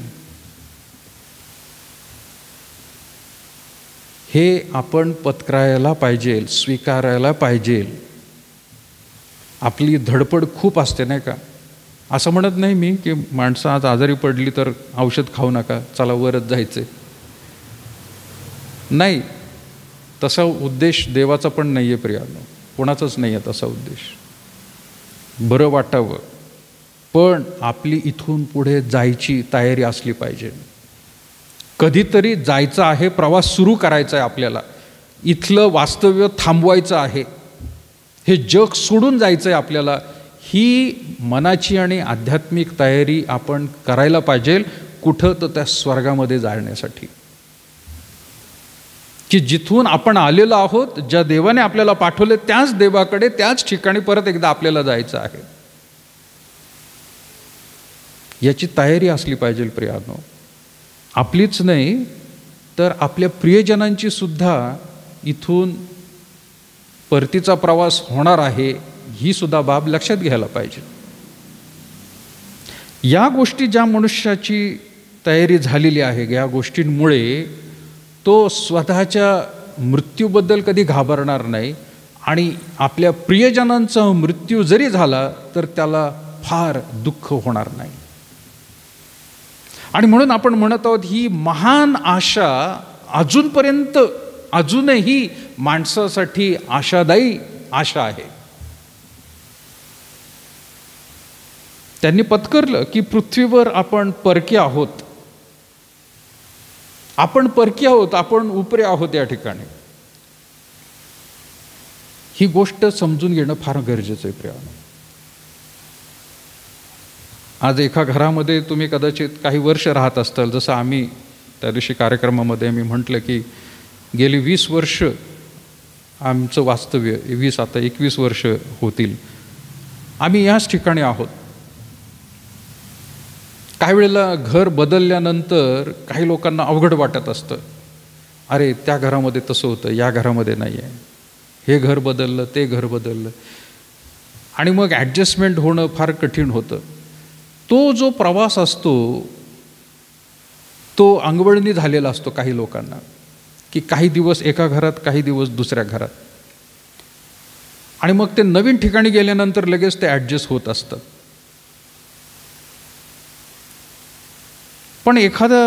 हे आपण पत्करायला पाहिजे, स्वीकारायला पाहिजे. आपली धडपड खूप असते नाही का. असं म्हणत नाही मी की माणसं आज आजारी पडली तर औषध खाऊ नका, चला वरच जायचे, नाही. तसा उद्देश देवाचा पण नाही आहे प्रियांनो, कोणाचाच नाही आहे तसा उद्देश. बरं वाटावं, पण आपली इथून पुढे जायची तयारी असली पाहिजे. कधीतरी जायचं आहे, प्रवास सुरू करायचा आहे आपल्याला, इथलं वास्तव्य थांबवायचं आहे, हे जग सोडून जायचं आहे आपल्याला. ही मनाची आणि आध्यात्मिक तयारी आपण करायला पाहिजे. कुठं तर त्या स्वर्गामध्ये जाण्यासाठी, की जिथून आपण आलेलो आहोत, ज्या देवाने आपल्याला पाठवले त्याच देवाकडे, त्याच ठिकाणी परत एकदा आपल्याला जायचं आहे. याची तयारी असली पाहिजे प्रियांनो. आपलीच नाही तर आपल्या प्रियजनांची सुद्धा इथून परतीचा प्रवास होणार आहे, ही सुद्धा बाब लक्षात घ्यायला पाहिजे. या गोष्टी ज्या मनुष्याची तयारी झालेली आहे, या गोष्टींमुळे तो स्वतःच्या मृत्यूबद्दल कधी घाबरणार नाही आणि आपल्या प्रियजनांचा मृत्यू जरी झाला तर त्याला फार दुःख होणार नाही. आणि म्हणून आपण म्हणत आहोत ही महान आशा अजूनपर्यंत अजूनही माणसासाठी आशादायी आशा आहे. त्यांनी पत्करलं की पृथ्वीवर आपण परके आहोत, आपण परके आहोत, आपण उपरे आहोत या ठिकाणी. ही गोष्ट समजून घेणं फार गरजेचं आहे प्रियानो. आज एका घरामध्ये तुम्ही कदाचित काही वर्ष राहत असताल, जसं आम्ही त्या दिवशी कार्यक्रमामध्ये मी म्हटलं की गेली 20 वर्ष आमचं वास्तव्य, 20 आता 21 वर्ष होतील, आम्ही याच ठिकाणी आहोत. काही वेळेला घर बदलल्यानंतर काही लोकांना अवघड वाटत असतं, अरे त्या घरामध्ये तसं होतं, या घरामध्ये नाही आहे, हे घर बदललं, ते घर बदललं, आणि मग ॲडजस्टमेंट होणं फार कठीण होतं. तो जो प्रवास असतो तो अंगवळणी झालेला असतो काही लोकांना, की काही दिवस एका घरात, काही दिवस दुसऱ्या घरात, आणि मग ते नवीन ठिकाणी गेल्यानंतर लगेच ते ॲडजस्ट होत असतात. पण एखादा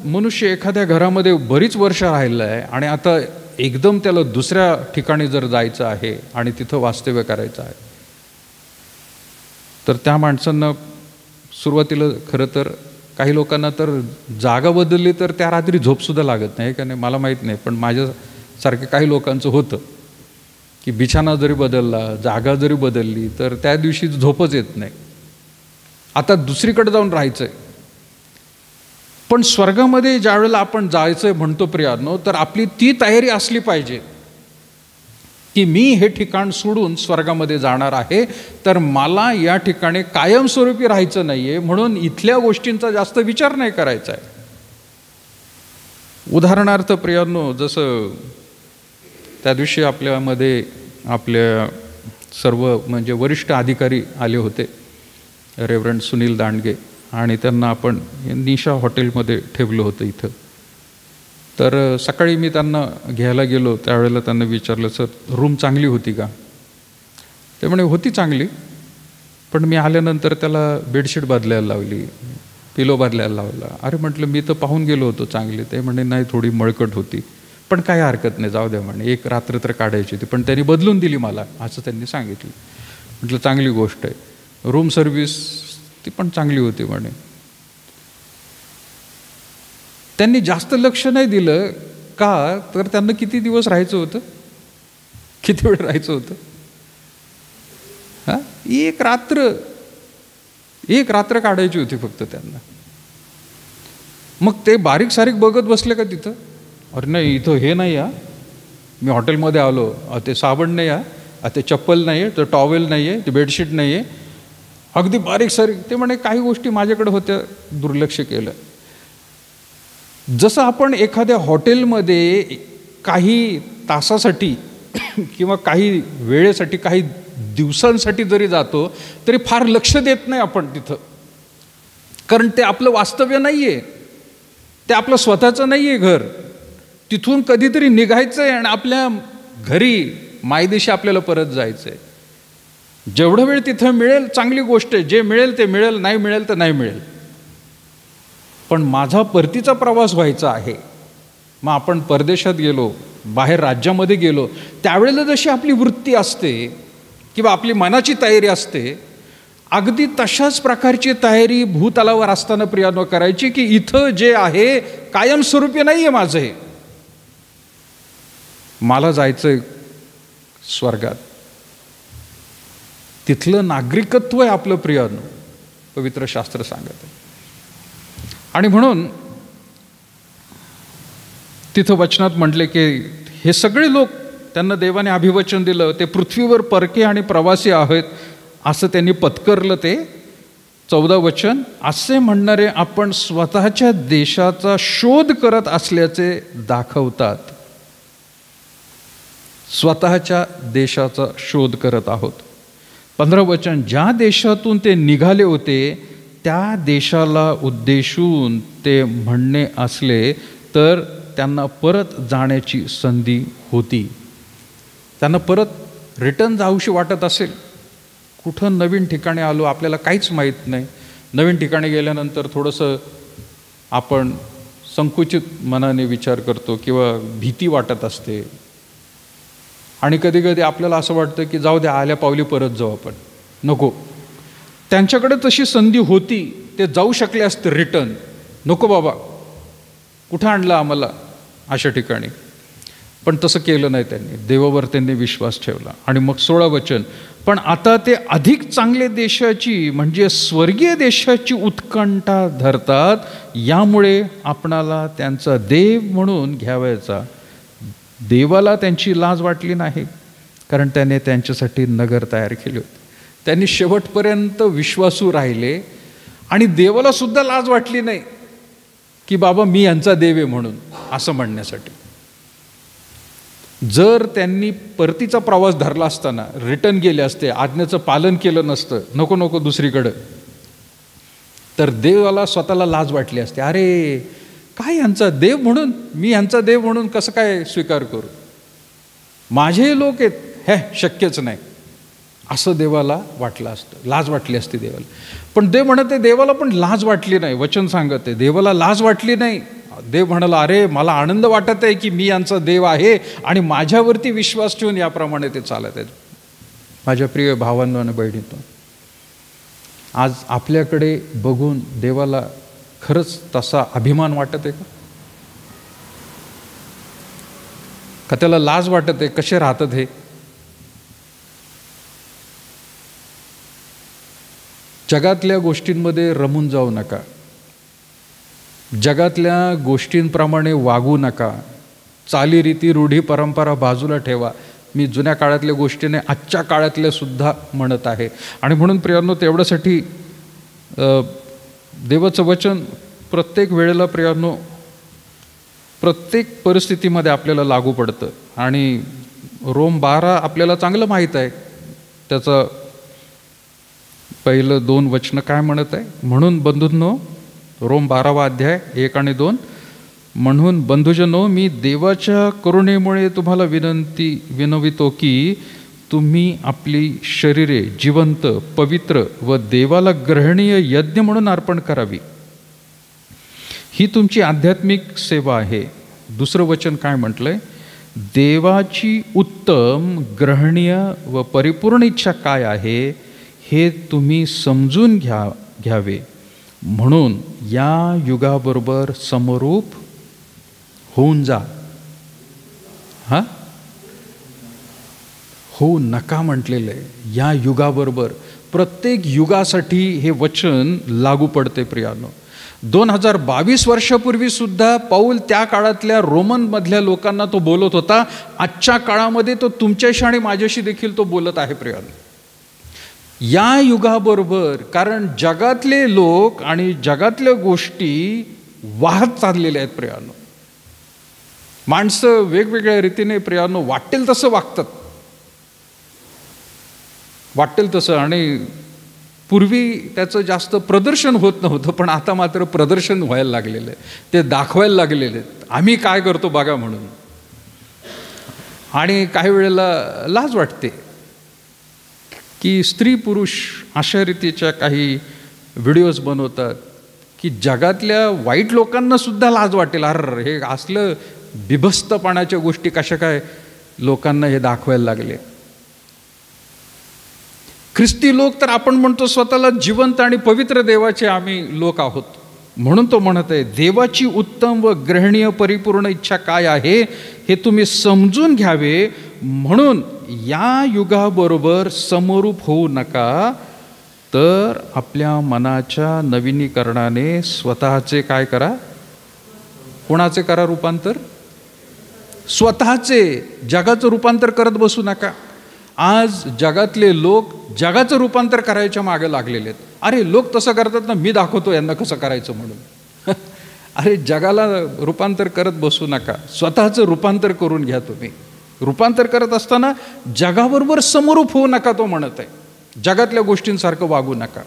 मनुष्य एखाद्या घरामध्ये बरीच वर्ष राहिलं आहे आणि आता एकदम त्याला दुसऱ्या ठिकाणी जर जायचं आहे आणि तिथं वास्तव्य करायचं आहे, तर त्या माणसांना सुरुवातीला खरं तर काही लोकांना तर जागा बदलली तर त्या रात्री झोपसुद्धा लागत नाही का नाही, मला माहीत नाही, पण माझ्यासारखे काही लोकांचं होतं की बिछाना जरी बदलला, जागा जरी बदलली तर त्या दिवशी झोपच येत नाही, आता दुसरीकडे जाऊन राहायचं आहे. पण स्वर्गामध्ये ज्या वेळेला आपण जायचं म्हणतो प्रियानो, तर आपली ती तयारी असली पाहिजे की मी हे ठिकाण सोडून स्वर्गामध्ये जाणार आहे, तर मला या ठिकाणी कायमस्वरूपी राहायचं नाही आहे, म्हणून इथल्या गोष्टींचा जास्त विचार नाही करायचा आहे. उदाहरणार्थ प्रियानो, जसं त्या दिवशी आपल्यामध्ये आपल्या सर्व म्हणजे वरिष्ठ अधिकारी आले होते, रेव्हरंड सुनील दांडगे, आणि त्यांना आपण निशा हॉटेलमध्ये ठेवलं होतं इथं. तर सकाळी मी त्यांना घ्यायला गेलो, त्यावेळेला त्यांना विचारलं, सर रूम चांगली होती का? ते म्हणे होती चांगली, पण मी आल्यानंतर त्याला बेडशीट बदलायला लावली, पिलो बदलायला लावला. अरे म्हटलं मी तर पाहून गेलो होतो चांगली. ते म्हणे नाही, थोडी मळकट होती, पण काही हरकत नाही, जाऊ द्या म्हणे, एक रात्र तर काढायची होती, पण त्यांनी बदलून दिली मला, असं त्यांनी सांगितलं. म्हटलं चांगली गोष्ट आहे. रूम सर्व्हिस ती पण चांगली होती म्हणे. त्यांनी जास्त लक्ष नाही दिलं का, तर त्यांना किती दिवस राहायचं होतं, किती वेळ राहायचं होतं? हां, एक रात्र काढायची होती फक्त त्यांना. मग ते बारीक सारीक बघत बसले का तिथं, अरे नाही इथं हे नाही आहे, मी हॉटेलमध्ये आलो, ते साबण नाही आहे, ते चप्पल नाही आहे, ते टॉवेल नाही आहे, ते बेडशीट नाही आहे, अगदी बारीक सारीक. ते म्हणे काही गोष्टी माझ्याकडे होत्या, दुर्लक्ष केलं. जसं आपण एखाद्या हॉटेलमध्ये काही तासासाठी किंवा काही वेळेसाठी, काही दिवसांसाठी जरी जातो तरी फार लक्ष देत नाही आपण तिथं, कारण ते आपलं वास्तव्य नाही आहे, ते आपलं स्वतःचं नाही आहे घर. तिथून कधीतरी निघायचं आहे आणि आपल्या घरी मायदेशी आपल्याला परत जायचं आहे. जेवढा वेळ तिथं मिळेल चांगली गोष्ट आहे, जे मिळेल ते मिळेल, नाही मिळेल तर नाही मिळेल, पण माझा परतीचा प्रवास व्हायचा आहे. मग आपण परदेशात गेलो, बाहेर राज्यामध्ये गेलो, त्यावेळेला जशी आपली वृत्ती असते किंवा आपली मनाची तयारी असते, अगदी तशाच प्रकारची तयारी भूतलावर असताना प्रियानो करायची की इथं जे आहे कायमस्वरूपी नाही आहे माझं, हे मला जायचं स्वर्गात, तिथलं नागरिकत्व आहे आपलं प्रियानो, पवित्र शास्त्र सांगत आहे. आणि म्हणून तिथं वचनात म्हटले की हे सगळे लोक, त्यांना देवाने अभिवचन दिलं, ते पृथ्वीवर परके आणि प्रवासी आहेत असं त्यांनी पत्करलं. ते 14 वचन, असे म्हणणारे आपण स्वतःच्या देशाचा शोध करत असल्याचे दाखवतात. स्वतःच्या देशाचा शोध करत आहोत. 15 वचन, ज्या देशातून ते निघाले होते त्या देशाला उद्देशून ते म्हणणे असले तर त्यांना परत जाण्याची संधी होती. त्यांना परत रिटर्न जाऊशी वाटत असेल. कुठं नवीन ठिकाणी आलो, आपल्याला काहीच माहीत नाही, नवीन ठिकाणी गेल्यानंतर थोडंसं आपण संकुचित मनाने विचार करतो किंवा भीती वाटत असते. आणि कधी कधी आपल्याला असं वाटतं की जाऊ द्या, आल्या पावली परत जाऊ आपण, नको. त्यांच्याकडे तशी संधी होती, ते जाऊ शकले असते रिटर्न. नको बाबा, कुठं आणलं आम्हाला अशा ठिकाणी. पण तसं केलं नाही त्यांनी. देवावर त्यांनी विश्वास ठेवला. आणि मग 16 वचन, पण आता ते अधिक चांगले देशाची म्हणजे स्वर्गीय देशाची उत्कंठा धरतात, यामुळे आपणाला त्यांचा देव म्हणून घ्यावायचा. देवाला त्यांची लाज वाटली नाही, कारण त्याने त्यांच्यासाठी नगर तयार केले होते. त्यांनी शेवटपर्यंत विश्वासू राहिले आणि देवाला सुद्धा लाज वाटली नाही की बाबा मी यांचा देव आहे म्हणून असं म्हणण्यासाठी. जर त्यांनी परतीचा प्रवास धरला असताना, रिटर्न गेले असते, आज्ञेचं पालन केलं नसतं, नको नको दुसरीकडं, तर देवाला स्वतःला लाज वाटली असते. अरे काय यांचा देव म्हणून, मी यांचा देव म्हणून कसं काय स्वीकार करू, माझे लोक आहेत, हे शक्यच नाही, असं देवाला वाटलं असतं, लाज वाटली असते देवाला. पण देव म्हणत आहे देवाला पण लाज वाटली नाही. वचन सांगत आहे देवाला लाज वाटली नाही. देव म्हणाला, अरे मला आनंद वाटत आहे की मी यांचा देव आहे आणि माझ्यावरती विश्वास ठेवून याप्रमाणे ते चालत आहेत. माझ्या प्रिय भावांनो आणि बहिणींनो, आज आपल्याकडे बघून देवाला खरंच तसा अभिमान वाटत आहे का त्याला लाज वाटत आहे? कसे राहतात हे? जगातल्या गोष्टींमध्ये रमून जाऊ नका, जगातल्या गोष्टींप्रमाणे वागू नका, चालीरीती रूढी परंपरा बाजूला ठेवा. मी जुन्या काळातल्या गोष्टीने आजच्या काळातल्या सुद्धा म्हणत आहे. आणि म्हणून प्रियांनो, तेवढ्यासाठी देवाचं वचन प्रत्येक वेळेला प्रियांनो प्रत्येक परिस्थितीमध्ये आपल्याला लागू पडतं. आणि रोम 12 आपल्याला चांगलं माहीत आहे, त्याचं पहिलं 2 वचनं काय म्हणत आहे. म्हणून बंधूंनो, रोम 12वा अध्याय 1 आणि 2, म्हणून बंधुजनो, मी देवाच्या करुणेमुळे तुम्हाला विनवितो की तुम्ही आपली शरीरे जिवंत, पवित्र व देवाला ग्रहणीय यज्ञ म्हणून अर्पण करावी. ही तुमची आध्यात्मिक सेवा आहे. दुसरं वचन काय म्हटलंय? देवाची उत्तम, ग्रहणीय व परिपूर्ण इच्छा काय आहे हे तुम्ही समजून घ्यावे, म्हणून या युगाबरोबर समरूप होऊन जा. होऊ नका म्हटलेलं आहे. या युगाबरोबर, प्रत्येक युगासाठी हे वचन लागू पडते प्रियानो. 2022 वर्षापूर्वी सुद्धा पौल त्या काळातल्या रोमनमधल्या लोकांना तो बोलत होता. आजच्या काळामध्ये तो तुमच्याशी आणि माझ्याशी देखील तो बोलत आहे प्रियानो. या युगाबरोबर, कारण जगातले लोक आणि जगातल्या गोष्टी वाहत चाललेल्या आहेत प्रियानो. माणसं वेगवेगळ्या रीतीने प्रियानो वाटेल तसं वागतात, वाटेल तसं. आणि पूर्वी त्याचं जास्त प्रदर्शन होत नव्हतं, पण आता मात्र प्रदर्शन व्हायला लागलेलं आहे. ते दाखवायला लागलेले आहेत, आम्ही काय करतो बघा म्हणून. आणि काही वेळेला लाज वाटते की स्त्री पुरुष अशा रीतीच्या काही व्हिडिओज बनवतात की जगातल्या वाईट लोकांना सुद्धा लाज वाटेल, अरे हे असलं बिभस्तपणाच्या गोष्टी कशा काय लोकांना हे दाखवायला लागले. ख्रिस्ती लोक तर आपण म्हणतो स्वतःला जिवंत आणि पवित्र देवाचे आम्ही लोक आहोत. म्हणून तो म्हणत आहे देवाची उत्तम व ग्रहणीय परिपूर्ण इच्छा काय आहे हे तुम्ही समजून घ्यावे, म्हणून या युगाबरोबर समरूप होऊ नका, तर आपल्या मनाच्या नवीनीकरणाने स्वतःचे काय करा? कोणाचे करा रूपांतर? स्वतःचे. जगाचं रूपांतर करत बसू नका. आज जगातले लोक जगाचं रूपांतर करायच्या मागे लागलेले आहेत. अरे लोक तसं करतात ना, मी दाखवतो यांना कसं करायचं म्हणून. अरे जगाला रूपांतर करत बसू नका, स्वतःचं रूपांतर करून घ्या तुम्ही. रूपांतर करत असताना जगाबरोबर समरूप होऊ नका, तो म्हणत आहे. जगातल्या गोष्टींसारखं वागू नका.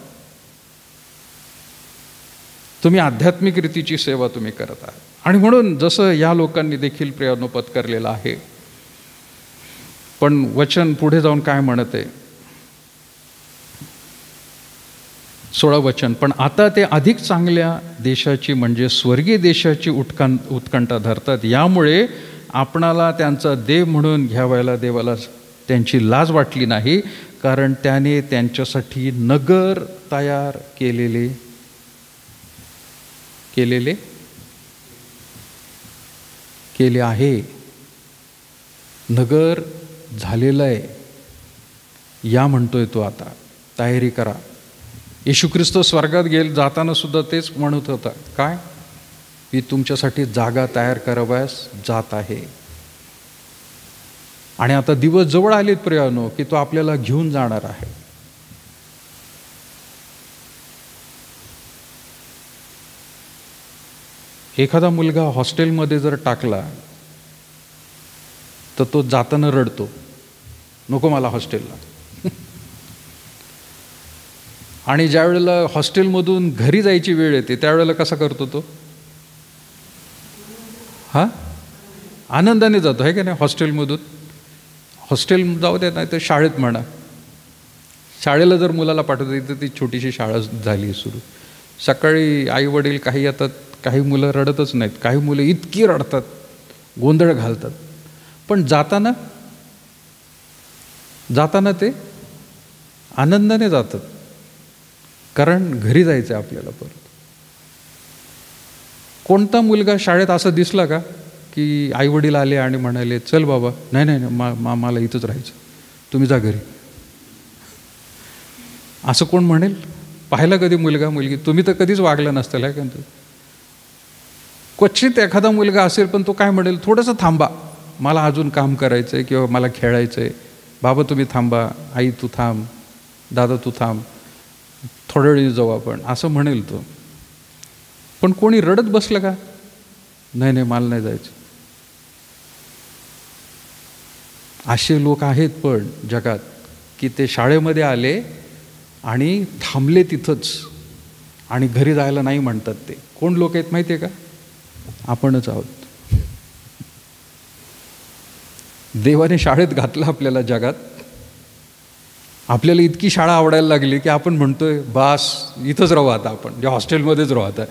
तुम्ही आध्यात्मिक रीतीची सेवा तुम्ही करत आहात. आणि म्हणून जसं या लोकांनी देखील प्रियानो पत्करलेलं आहे. पण वचन पुढे जाऊन काय म्हणत आहे? 16 वचन, पण आता ते अधिक चांगल्या देशाची म्हणजे स्वर्गीय देशाची उत्कंठा धरतात. यामुळे आपणाला त्यांचा देव म्हणून घ्यावायला देवाला त्यांची लाज वाटली नाही, कारण त्याने त्यांच्यासाठी नगर तयार केलेले आहे. नगर झालेलं आहे. या म्हणतोय तो, आता तयारी करा. येशू ख्रिस्त स्वर्गात जाताना सुद्धा तेच म्हणत होता, काय, मी तुमच्यासाठी जागा तयार करावयास जात आहे. आणि आता दिवस जवळ आलेत प्रियानो, की तो आपल्याला घेऊन जाणार आहे. एखादा मुलगा हॉस्टेलमध्ये जर टाकला तर तो जाताना रडतो, नको मला हॉस्टेलला. आणि ज्या वेळेला हॉस्टेलमधून घरी जायची वेळ येते त्यावेळेला कसा करतो तो? आनंदाने जातो, आहे का नाही? हॉस्टेल जाऊ दे, नाही तर शाळेत म्हणा. शाळेला जर मुलाला पाठवते तर ती छोटीशी शाळा झाली सुरू. सकाळी आई वडील काही येतात, काही मुलं रडतच नाहीत, काही मुलं इतकी रडतात, गोंधळ घालतात. पण जाताना ते आनंदाने जातात, कारण घरी जायचं आहे आपल्याला परत. कोणता मुलगा शाळेत असा दिसला का की आई वडील आले आणि म्हणाले, चल बाबा, नाही नाही नाही, मला इथंच राहायचं, तुम्ही जा घरी, असं कोण म्हणेल? पाहिला कधी मुलगा मुलगी? तुम्ही तर कधीच वागला नसतं, आहे का? क्वचित एखादा मुलगा असेल, पण तो काय म्हणेल, थोडंसं थांबा, मला अजून काम करायचं आहे किंवा मला खेळायचं आहे. बाबा तुम्ही थांबा, आई तू थांब, दादा तू थांब, थोड्या वेळी जाऊ आपण, असं म्हणेल तो. पण कोणी रडत बसलं का? नाही नाही, मला नाही जायचं. असे लोक आहेत पण जगात, की ते शाळेमध्ये आले आणि थांबले तिथंच आणि घरी जायला नाही म्हणतात. ते कोण लोक आहेत माहिती आहे का? आपणच आहोत. देवाने शाळेत घातलं आपल्याला जगात. आपल्याला इतकी शाळा आवडायला लागली की आपण म्हणतोय बास इथंच राहू आता, आपण जे हॉस्टेलमध्येच राहू आता.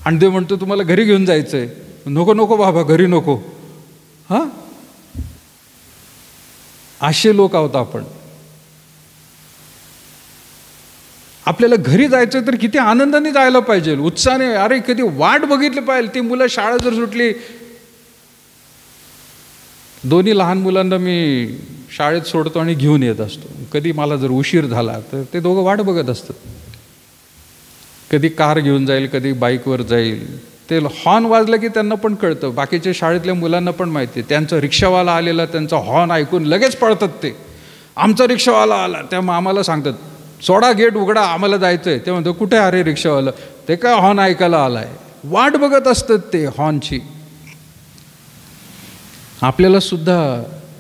आणि ते म्हणतो तुम्हाला घरी घेऊन जायचं आहे. नको नको बाबा, घरी नको. असे लोक आहोत आपण. आपल्याला घरी जायचं तर किती आनंदाने जायला पाहिजे, उत्साहाने. अरे कधी वाट बघितली पाहिजे. ती मुलं शाळा जर सुटली, दोन्ही लहान मुलांना मी शाळेत सोडतो आणि घेऊन येत असतो. कधी मला जर उशीर झाला तर ते दोघं वाट बघत असतात. कधी कार घेऊन जाईल, कधी बाईकवर जाईल. ते हॉर्न वाजलं की त्यांना पण कळतं. बाकीच्या शाळेतल्या मुलांना पण माहिती आहे. त्यांचा रिक्षावाला आलेला, त्यांचा हॉर्न ऐकून लगेच पळतात ते. आमचा रिक्षावाला आला, त्यामुळे आम्हाला सांगतात, सोडा गेट उघडा, आम्हाला जायचं आहे. ते म्हणतो, कुठे अरे रिक्षावाला? ते काय हॉर्न ऐकायला आलाय. वाट बघत असतात ते हॉर्नची. आपल्याला सुद्धा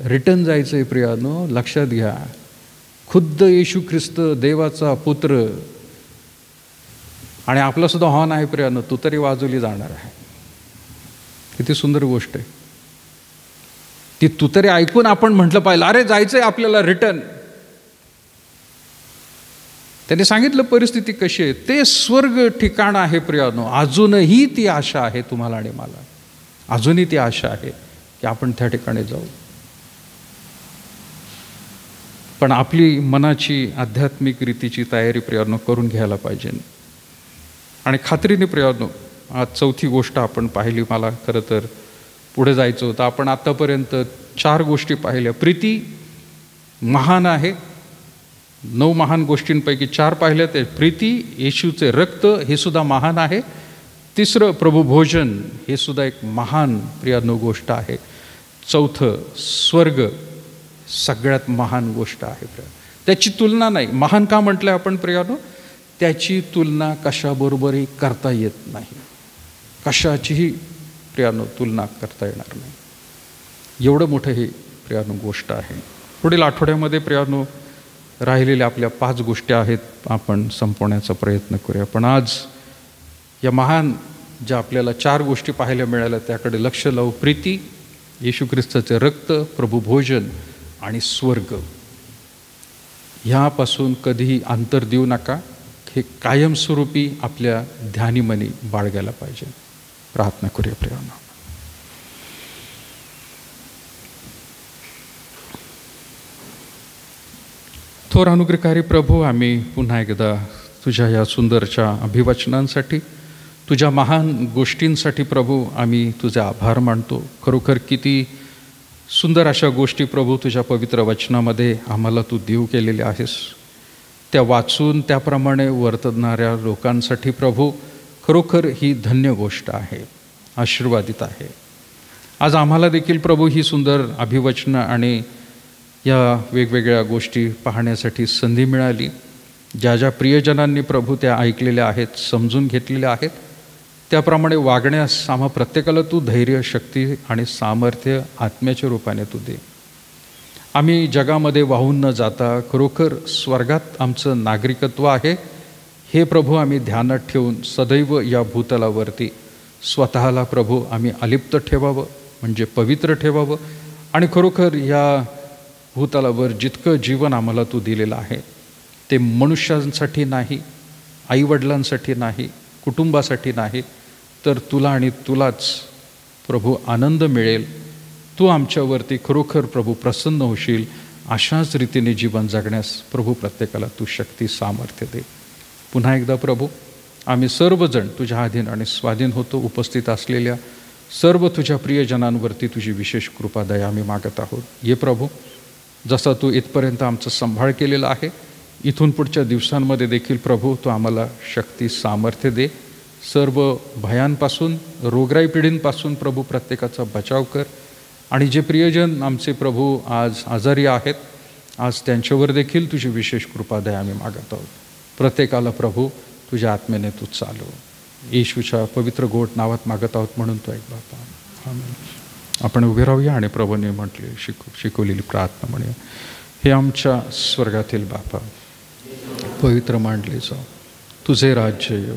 रिटर्न जायचं आहे प्रियानो, लक्षात घ्या. खुद्द येशू ख्रिस्त देवाचा पुत्र, आणि आपला सुद्धा हॉर्न आहे प्रियानो, तू तरी वाजवली जाणार आहे. किती सुंदर गोष्ट आहे ती. तू तरी ऐकून आपण म्हटलं पाहिजे, अरे जायचंय आपल्याला रिटर्न. त्याने सांगितलं परिस्थिती कशी आहे. ते स्वर्ग ठिकाण आहे प्रियानो. अजूनही ती आशा आहे तुम्हाला आणि मला. अजूनही ती आशा आहे की आपण त्या ठिकाणी जाऊ. पण आपली मनाची आध्यात्मिक रीतीची तयारी प्रियानो करून घ्यायला पाहिजे. आणि खात्रीने प्रियानो, आज चौथी गोष्ट आपण पाहिली. मला खरं तर पुढे जायचं होतं. आपण आत्तापर्यंत 4 गोष्टी पाहिल्या. प्रीती महान आहे. 9 महान गोष्टींपैकी 4 पाहिल्या. ते प्रीती, येशूचे रक्त, हे सुद्धा महान आहे. तिसरं प्रभुभोजन, हे सुद्धा एक महान प्रियानो गोष्ट आहे. चौथं स्वर्ग, सगळ्यात महान गोष्ट आहे. त्याची तुलना नाही. महान का म्हटलं आपण प्रियानो? त्याची तुलना कशाबरोबरही करता येत नाही. कशाचीही प्रियानो तुलना करता येणार नाही. एवढं मोठं हे प्रियानो गोष्ट आहे. पुढील आठवड्यामध्ये प्रियानो राहिलेल्या आपल्या 5 गोष्टी आहेत, आपण संपवण्याचा प्रयत्न करूया. पण आज या महान ज्या आपल्याला 4 गोष्टी पाहायला मिळाल्या त्याकडे लक्ष लावू. प्रीती, येशू ख्रिस्ताचे रक्त, प्रभुभोजन आणि स्वर्ग. ह्यापासून कधीही अंतर देऊ नका. हे कायमस्वरूपी आपल्या ध्यानीमनी बाळगायला पाहिजे. प्रार्थना करूया प्रियांनो. थोर अनुग्रहकारी प्रभू, आम्ही पुन्हा एकदा तुझ्या या सुंदरच्या अभिवचनांसाठी, तुझ्या महान गोष्टींसाठी प्रभू आम्ही तुझे आभार मानतो. खरोखर किती सुंदर अशा गोष्टी प्रभू तुझ्या पवित्र वचनामध्ये आम्हाला तू देऊ केलेल्या आहेस. त्या वाचून त्याप्रमाणे वर्तणाऱ्या लोकांसाठी प्रभू खरोखर ही धन्य गोष्ट आहे, आशीर्वादित आहे. आज आम्हाला देखील प्रभू ही सुंदर अभिवचनं आणि या वेगवेगळ्या गोष्टी पाहण्यासाठी संधी मिळाली. ज्या ज्या प्रियजनांनी प्रभू त्या ऐकलेल्या आहेत, समजून घेतलेल्या आहेत, त्याप्रमाणे वागण्यास आम्हा प्रत्येकाला तू धैर्य, शक्ती आणि सामर्थ्य आत्म्याच्या रूपाने तू दे. आम्ही जगामध्ये वाहून न जाता खरोखर स्वर्गात आमचं नागरिकत्व आहे हे प्रभू आम्ही ध्यानात ठेवून सदैव या भूतलावरती स्वतःला प्रभू आम्ही अलिप्त ठेवावं, म्हणजे पवित्र ठेवावं. आणि खरोखर या भूतलावर जितकं जीवन आम्हाला तू दिलेलं आहे ते मनुष्यांसाठी नाही, आईवडिलांसाठी नाही, कुटुंबासाठी नाही, तर तुला आणि तुलाच प्रभू आनंद मिळेल. तू आमच्यावरती खरोखर प्रभू प्रसन्न होशील. अशाच रीतीने जीवन जगण्यास प्रभू प्रत्येकाला तू शक्ती, सामर्थ्य दे. पुन्हा एकदा प्रभू आम्ही सर्वजण तुझ्या अधीन आणि स्वाधीन होतो. उपस्थित असलेल्या सर्व तुझ्या प्रियजनांवरती तुझी विशेष कृपा, दया आम्ही मागत आहोत. ये प्रभू, जसा तू इथपर्यंत आमचा सांभाळ केलेला आहे, इथून पुढच्या दिवसांमध्ये देखील प्रभू तू आम्हाला शक्ती, सामर्थ्य दे. सर्व भयांपासून, रोगराई पिढींपासून प्रभू प्रत्येकाचा बचाव कर. आणि जे प्रियजन आमचे प्रभू आज आजारी आहेत, आज त्यांच्यावर देखील तुझी विशेष कृपा, दया आम्ही मागत आहोत. प्रत्येकाला प्रभू तुझ्या आत्म्याने तू चालव. येशूच्या पवित्र गोड नावात मागत आहोत म्हणून तो ऐक बापा. आमेन. आपण उभे राहूया आणि प्रभूने म्हटले शिकवलेली प्रार्थना म्हणूया. हे आमच्या स्वर्गातील बापा, पवित्र मानले जाऊ. तुझे राज्य येऊ,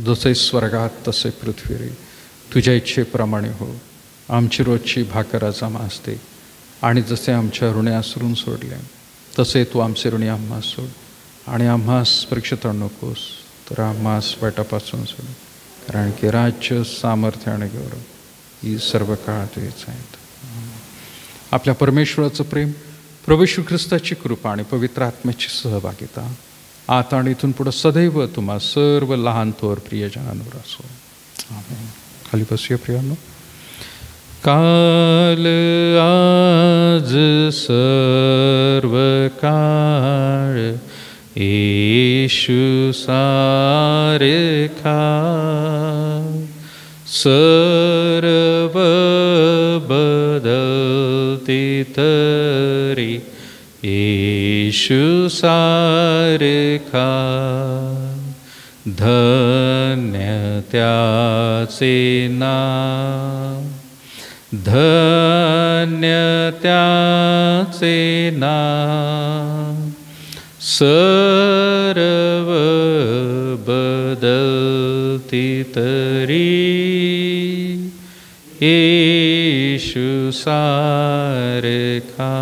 जसे स्वर्गात तसे पृथ्वीवर. तुझ्या इच्छेप्रमाणे हो. आमची रोजची भाकर आज आम्हास दे, आणि जसे आमच्या ऋणी आसरून सोडले तसे तू आमचे ऋणी आम्हास सोड. आणि आम्हास परीक्षेत आणू नकोस, तर आम्हास वाईटापासून सोड. कारण की राज्य, सामर्थ्य आणि गौरव ही सर्व काळ तुझीच आहेत. आपल्या परमेश्वराचं प्रेम, प्रभू येशू ख्रिस्ताची कृपा आणि पवित्र आत्म्याची सहभागिता आता आणि इथून पुढं सदैव तुम्हा सर्व लहान थोर प्रियजनांवर असो. आमेन. खाली बसूया प्रियांनो. काल, आज, सर्व काळ येशू सारखा. सर्व बदलते तरी येशू सारखा. धन्य त्याचे नाम, धन्य त्याचे नाम. सर्व बदलते तरी येशू सारखा.